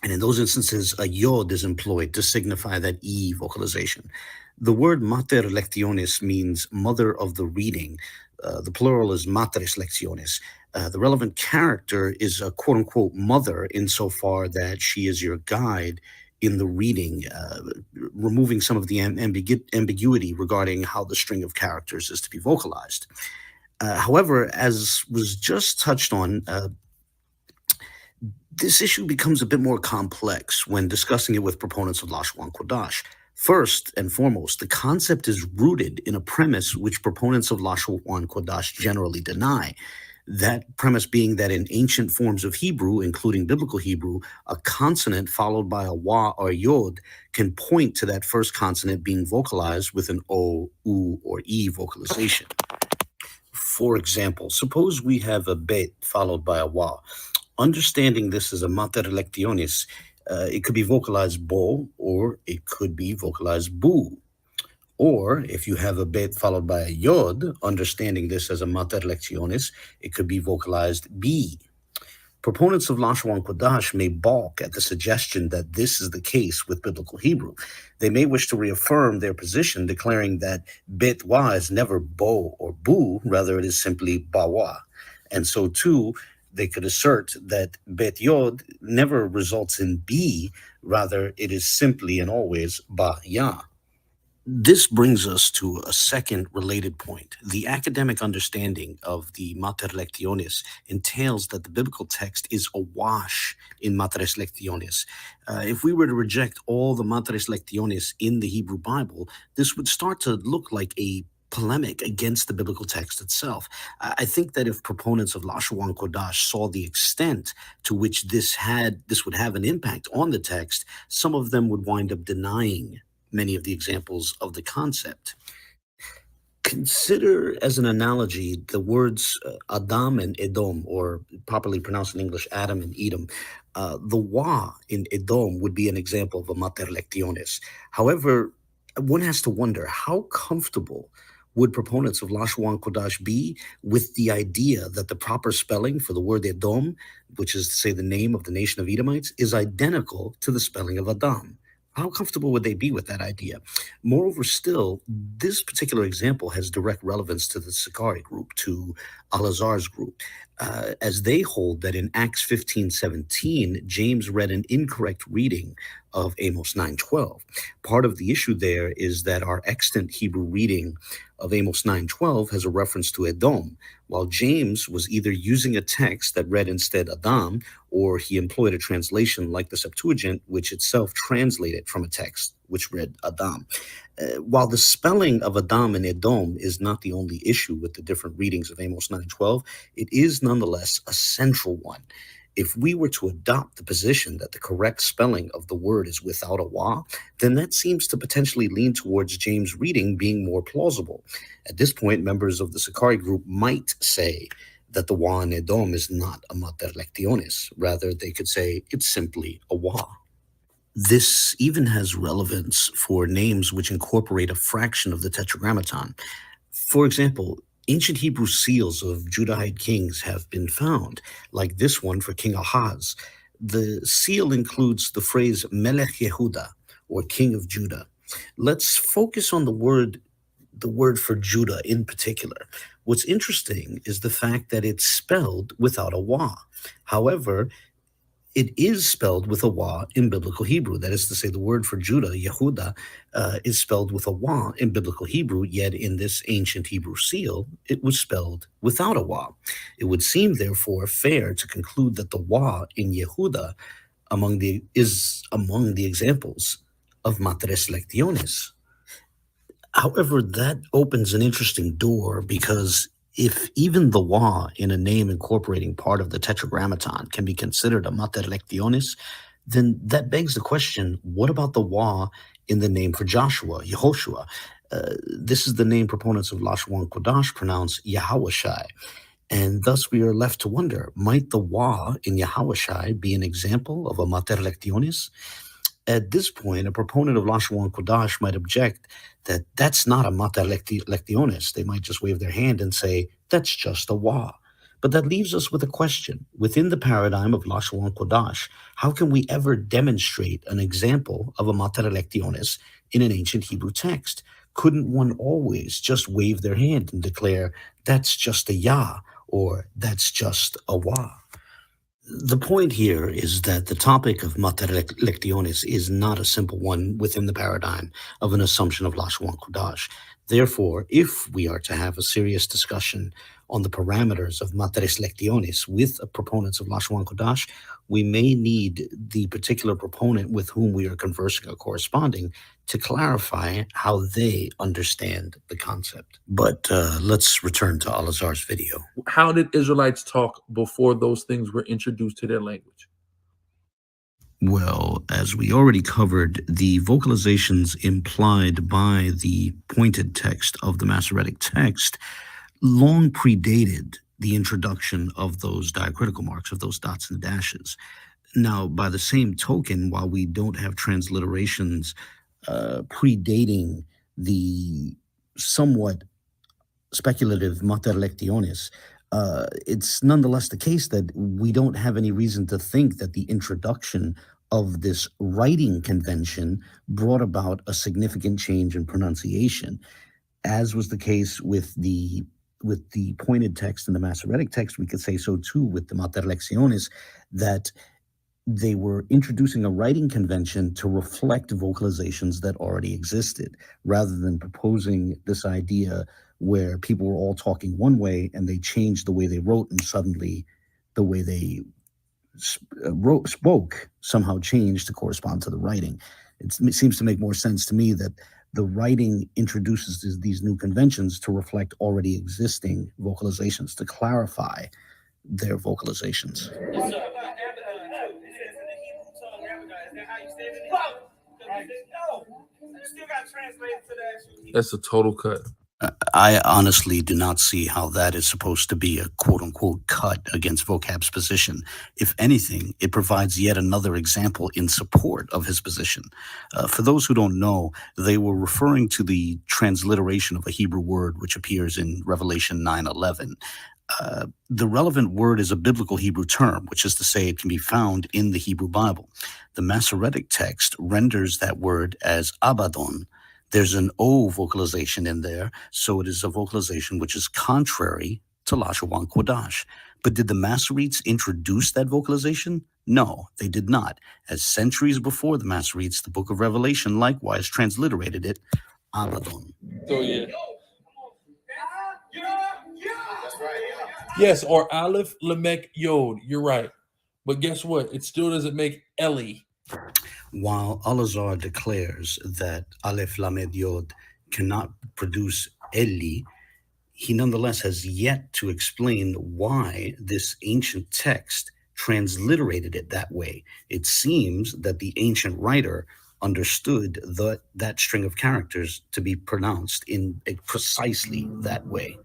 in those instances, a yod is employed to signify that E vocalization. The word mater lectionis means mother of the reading. The plural is matres lectionis. The relevant character is a quote-unquote mother insofar that she is your guide in the reading, removing some of the ambiguity regarding how the string of characters is to be vocalized. However, as was just touched on, this issue becomes a bit more complex when discussing it with proponents of Lashawan Qadash. First and foremost, the concept is rooted in a premise which proponents of Lashawan Qadash generally deny. That premise being that in ancient forms of Hebrew, including biblical Hebrew, a consonant followed by a wa or yod can point to that first consonant being vocalized with an o, u, or e vocalization. For example, suppose we have a bet followed by a wa. Understanding this as a mater lectionis, it could be vocalized bo, or it could be vocalized bu. Or if you have a bet followed by a yod, understanding this as a mater lectionis, it could be vocalized b. Proponents of Lashawan Qadash may balk at the suggestion that this is the case with Biblical Hebrew. They may wish to reaffirm their position, declaring that bet wa is never bo or bu, rather it is simply bawa. And so too, they could assert that bet yod never results in b, rather it is simply and always ba ya. This brings us to a second related point. The academic understanding of the mater lectiones entails that the biblical text is awash in materes lectiones. If we were to reject all the materes lectiones in the Hebrew Bible, this would start to look like a polemic against the biblical text itself. I think that if proponents of Lashawan Qadash saw the extent to which this would have an impact on the text, some of them would wind up denying many of the examples of the concept. Consider as an analogy the words Adam and Edom, or properly pronounced in English, Adam and Edom. The wa in Edom would be an example of a mater lectiones. However, one has to wonder, how comfortable would proponents of Lashawan Qadash be with the idea that the proper spelling for the word Edom, which is to say the name of the nation of Edomites, is identical to the spelling of Adam? How comfortable would they be with that idea? Moreover still, this particular example has direct relevance to the Sakari group, to Al-Azhar's group, as they hold that in Acts 15:17, James read an incorrect reading of Amos 9:12. Part of the issue there is that our extant Hebrew reading of Amos 9:12 has a reference to Edom, while James was either using a text that read instead Adam, or he employed a translation like the Septuagint, which itself translated from a text which read Adam. While the spelling of Adam and Edom is not the only issue with the different readings of Amos 9:12, it is nonetheless a central one. If we were to adopt the position that the correct spelling of the word is without a wa, then that seems to potentially lean towards James' reading being more plausible. At this point, members of the Sakari group might say that the wa in Edom is not a mater lectiones. Rather, they could say it's simply a wa. This even has relevance for names which incorporate a fraction of the tetragrammaton. For example, ancient Hebrew seals of Judahite kings have been found, like this one for King Ahaz. The seal includes the phrase Melech Yehuda, or King of Judah. Let's focus on the word for Judah in particular. What's interesting is the fact that it's spelled without a wa. However, it is spelled with a wa in biblical Hebrew. That is to say, the word for Judah, Yehuda, is spelled with a wa in biblical Hebrew, yet in this ancient Hebrew seal, it was spelled without a wa. It would seem, therefore, fair to conclude that the wa in Yehuda is among the examples of materes lectiones. However, that opens an interesting door, because if even the wa in a name incorporating part of the tetragrammaton can be considered a mater lectiones, then that begs the question, what about the wa in the name for Joshua, Yehoshua? This is the name proponents of Lashawan Qadash pronounce Yahawashai. And thus we are left to wonder, might the wa in Yahawashai be an example of a mater lectiones? At this point, a proponent of Lashawan Qadash might object that that's not a mater lectiones. They might just wave their hand and say, that's just a wa. But that leaves us with a question. Within the paradigm of Lashawan Qadash, how can we ever demonstrate an example of a mater lectiones in an ancient Hebrew text? Couldn't one always just wave their hand and declare, that's just a ya, or that's just a wa? The point here is that the topic of mater lectiones is not a simple one within the paradigm of an assumption of Lashawan Qadash. Therefore, if we are to have a serious discussion on the parameters of materes lectiones with proponents of Lashawan Qadash, we may need the particular proponent with whom we are conversing or corresponding to clarify how they understand the concept. But let's return to Al-Azhar's video. How did Israelites talk before those things were introduced to their language? Well, as we already covered, the vocalizations implied by the pointed text of the Masoretic text long predated the introduction of those diacritical marks, of those dots and dashes. Now, by the same token, while we don't have transliterations predating the somewhat speculative mater lectiones, it's nonetheless the case that we don't have any reason to think that the introduction of this writing convention brought about a significant change in pronunciation, as was the case with the pointed text and the Masoretic text. We could say so too with the Mater Lecciones, that they were introducing a writing convention to reflect vocalizations that already existed, rather than proposing this idea where people were all talking one way and they changed the way they wrote, and suddenly the way they spoke somehow changed to correspond to the writing. It seems to make more sense to me that the writing introduces these new conventions to reflect already existing vocalizations, to clarify their vocalizations. That's a total cut. I honestly do not see how that is supposed to be a quote-unquote cut against Vocab's position. If anything, it provides yet another example in support of his position. For those who don't know, they were referring to the transliteration of a Hebrew word which appears in Revelation 9:11. The relevant word is a biblical Hebrew term, which is to say it can be found in the Hebrew Bible. The Masoretic text renders that word as Abaddon. There's an O vocalization in there, so it is a vocalization which is contrary to Lashawan Qadash. But did the Masoretes introduce that vocalization? No, they did not. As centuries before the Masoretes, the book of Revelation likewise transliterated it Abaddon. So yeah. Yes, or Aleph Lamek Yod. You're right. But guess what? It still doesn't make Eli. While Al-Azhar declares that Aleph Lamed Yod cannot produce Eli, he nonetheless has yet to explain why this ancient text transliterated it that way. It seems that the ancient writer understood that string of characters to be pronounced in precisely that way.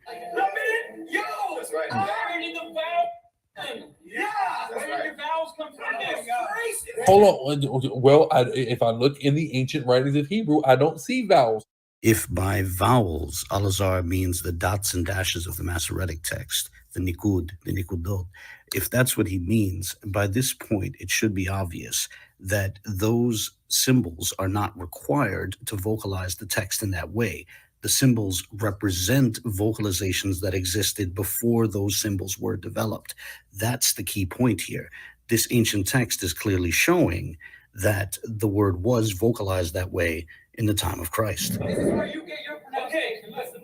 Hold on. Well, if I look in the ancient writings of Hebrew, I don't see vowels. If by vowels Al-Azhar means the dots and dashes of the Masoretic text, the nikud, the nikudot, if that's what he means, by this point it should be obvious that those symbols are not required to vocalize the text in that way. The symbols represent vocalizations that existed before those symbols were developed. That's the key point here. This ancient text is clearly showing that the word was vocalized that way in the time of Christ. This is where you get your pronunciation. Listen.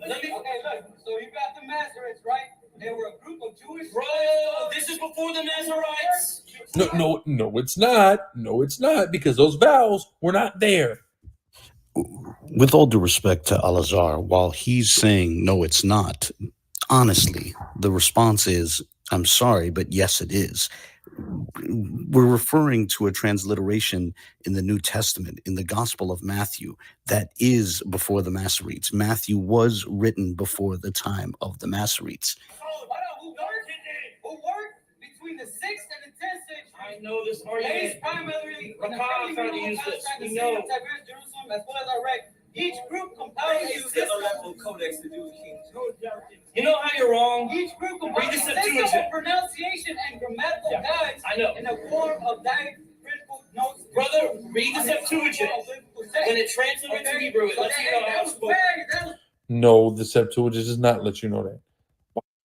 So you got the Masoretes, right? They were a group of Jewish. Bro, this is before the Nazarites. No, it's not. No, it's not, because those vowels were not there. With all due respect to Al-Azhar, while he's saying no, it's not, honestly, the response is, I'm sorry, but yes, it is. We're referring to a transliteration in the New Testament, in the Gospel of Matthew, that is before the Masoretes. Matthew was written before the time of the Masoretes. Who worked between the 6th and the 10th century? I know this argument. Primarily trying to use this. We know. Jerusalem as well as Iraq. Each group compiled a system. Codex to do You know how you're wrong? Each group compiled a system of pronunciation and grammatical guides in the form of diacritical notes. Brother, read the Septuagint. When it translates to Hebrew, it lets you know how it's spoken. No, the Septuagint does not let you know that.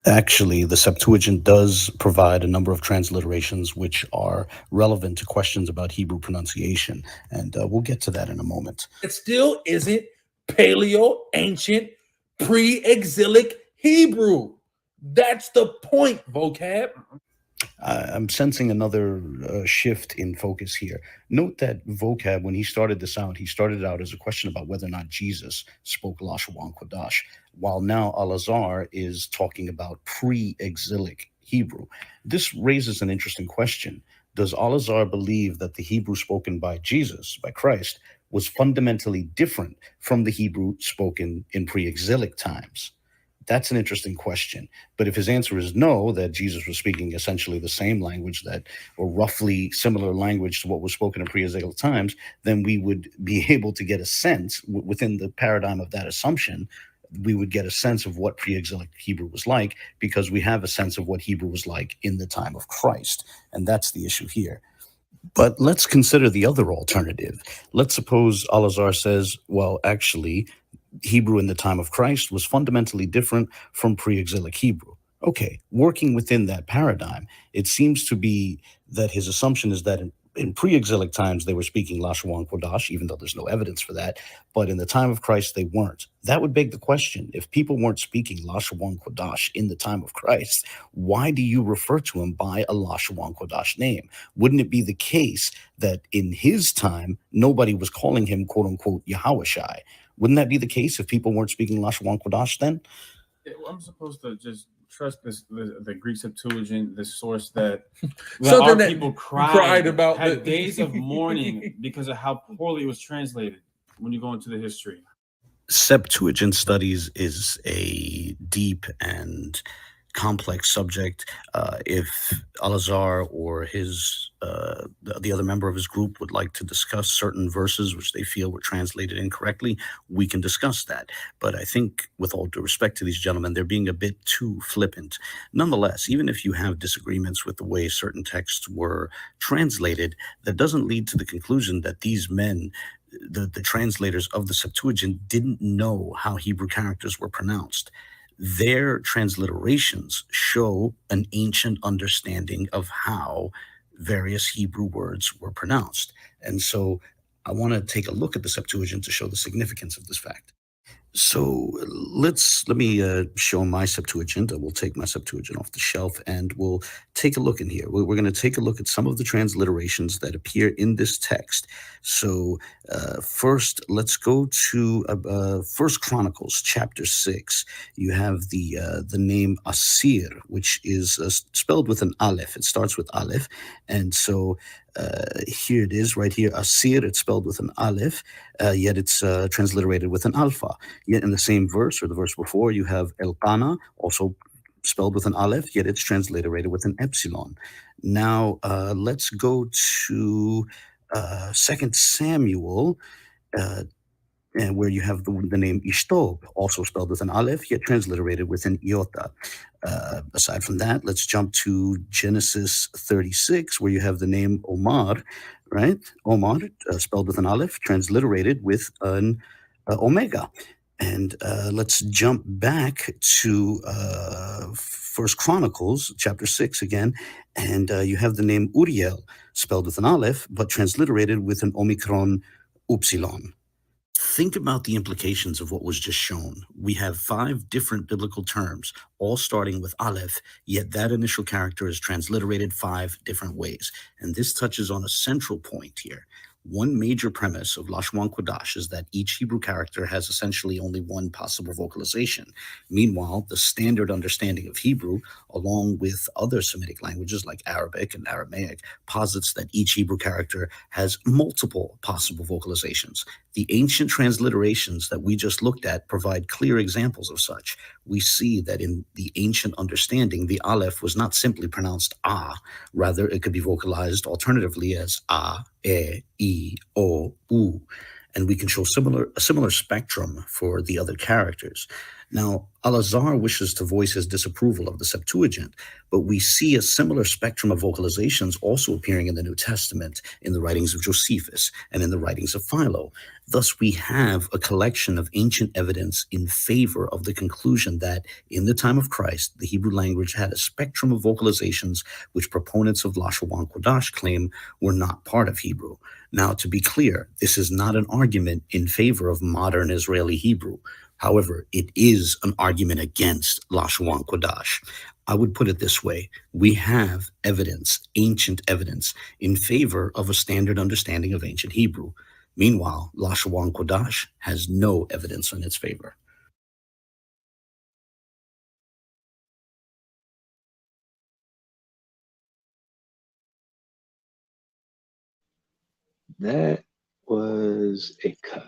Actually, the Septuagint does provide a number of transliterations which are relevant to questions about Hebrew pronunciation, and we'll get to that in a moment. It still isn't Paleo, ancient, pre-exilic Hebrew. That's the point, Vocab. I'm sensing another shift in focus here. Note that Vocab, when he started this out, he started out as a question about whether or not Jesus spoke Lashawan Qadash, while now Al-Azhar is talking about pre-exilic Hebrew. This raises an interesting question. Does Al-Azhar believe that the Hebrew spoken by Jesus, by Christ, was fundamentally different from the Hebrew spoken in pre-exilic times? That's an interesting question. But if his answer is no, that Jesus was speaking essentially the same language that, or roughly similar language to what was spoken in pre-exilic times, then we would be able to get a sense within the paradigm of that assumption we would get a sense of what pre-exilic Hebrew was like, because we have a sense of what Hebrew was like in the time of Christ. And that's the issue here. But let's consider the other alternative. Let's suppose Al-Azhar says, well, actually, Hebrew in the time of Christ was fundamentally different from pre-exilic Hebrew. Okay, working within that paradigm, it seems to be that his assumption is that in pre-exilic times, they were speaking Lashawan Qadash, even though there's no evidence for that. But in the time of Christ, they weren't. That would beg the question, if people weren't speaking Lashawan Qadash in the time of Christ, why do you refer to him by a Lashawan Qadash name? Wouldn't it be the case that in his time, nobody was calling him, quote unquote, Yahushai? Wouldn't that be the case if people weren't speaking Lashawan Qadash then? I'm supposed to just trust the Greek Septuagint, the source that Something our that people cried about had days of mourning because of how poorly it was translated when you go into the history. Septuagint studies is a deep and complex subject. If Al-Azhar or the other member of his group would like to discuss certain verses which they feel were translated incorrectly, we can discuss that. But I think, with all due respect to these gentlemen, they're being a bit too flippant. Nonetheless, even if you have disagreements with the way certain texts were translated, that doesn't lead to the conclusion that these men, the translators of the Septuagint, didn't know how Hebrew characters were pronounced. Their transliterations show an ancient understanding of how various Hebrew words were pronounced. And so I want to take a look at the Septuagint to show the significance of this fact. So let me show my Septuagint. We'll take my Septuagint off the shelf and we'll take a look in here. We're going to take a look at some of the transliterations that appear in this text. So first, let's go to First Chronicles chapter 6. You have the name Asir, which is spelled with an aleph. It starts with aleph, and so here it is right here, Asir. It's spelled with an aleph, yet it's transliterated with an alpha. Yet in the same verse, or the verse before, you have Elkanah, also spelled with an aleph, yet it's transliterated with an epsilon. Now let's go to 2 Samuel, and where you have the name Ishtob, also spelled with an aleph, yet transliterated with an iota. Aside from that, let's jump to Genesis 36, where you have the name Omar, right? Omar, spelled with an aleph, transliterated with an omega. And let's jump back to First Chronicles chapter 6 again, and you have the name Uriel, spelled with an aleph, but transliterated with an omicron upsilon. Think about the implications of what was just shown. We have 5 different biblical terms, all starting with aleph, yet that initial character is transliterated 5 different ways. And this touches on a central point here. One major premise of Lashawan Qadash is that each Hebrew character has essentially only one possible vocalization. Meanwhile, the standard understanding of Hebrew, along with other Semitic languages like Arabic and Aramaic, posits that each Hebrew character has multiple possible vocalizations. The ancient transliterations that we just looked at provide clear examples of such. We see that in the ancient understanding, the aleph was not simply pronounced ah, rather it could be vocalized alternatively as ah, e, o, u, and we can show a similar spectrum for the other characters. Now, Al-Azhar wishes to voice his disapproval of the Septuagint, but we see a similar spectrum of vocalizations also appearing in the New Testament, in the writings of Josephus, and in the writings of Philo. Thus, we have a collection of ancient evidence in favor of the conclusion that, in the time of Christ, the Hebrew language had a spectrum of vocalizations which proponents of Lashawan Qadash claim were not part of Hebrew. Now, to be clear, this is not an argument in favor of modern Israeli Hebrew. However, it is an argument against Lashawan Qadash. I would put it this way. We have evidence, ancient evidence, in favor of a standard understanding of ancient Hebrew. Meanwhile, Lashawan Qadash has no evidence in its favor. That was a cut.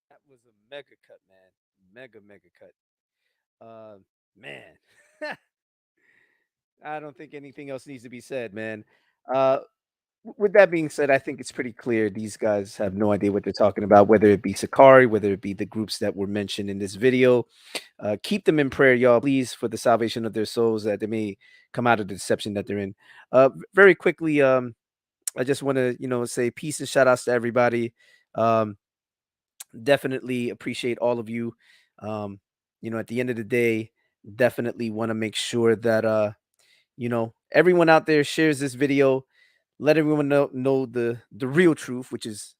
That was a mega cut, man. Mega cut. Man. I don't think anything else needs to be said, man. With that being said, I think it's pretty clear these guys have no idea what they're talking about, whether it be Sakari, whether it be the groups that were mentioned in this video. Keep them in prayer, y'all, please, for the salvation of their souls, that they may come out of the deception that they're in. Very quickly, I just want to, say peace and shout outs to everybody. Definitely appreciate all of you. At the end of the day, definitely want to make sure that, everyone out there shares this video. Let everyone know the real truth, which is,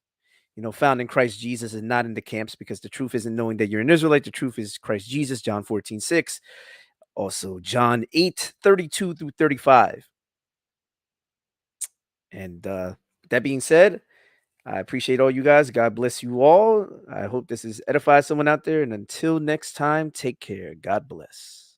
found in Christ Jesus and not in the camps, because the truth isn't knowing that you're an Israelite. The truth is Christ Jesus, John 14:6. Also, John 8:32 through 35. And that being said, I appreciate all you guys. God bless you all. I hope this has edified someone out there. And until next time, take care. God bless.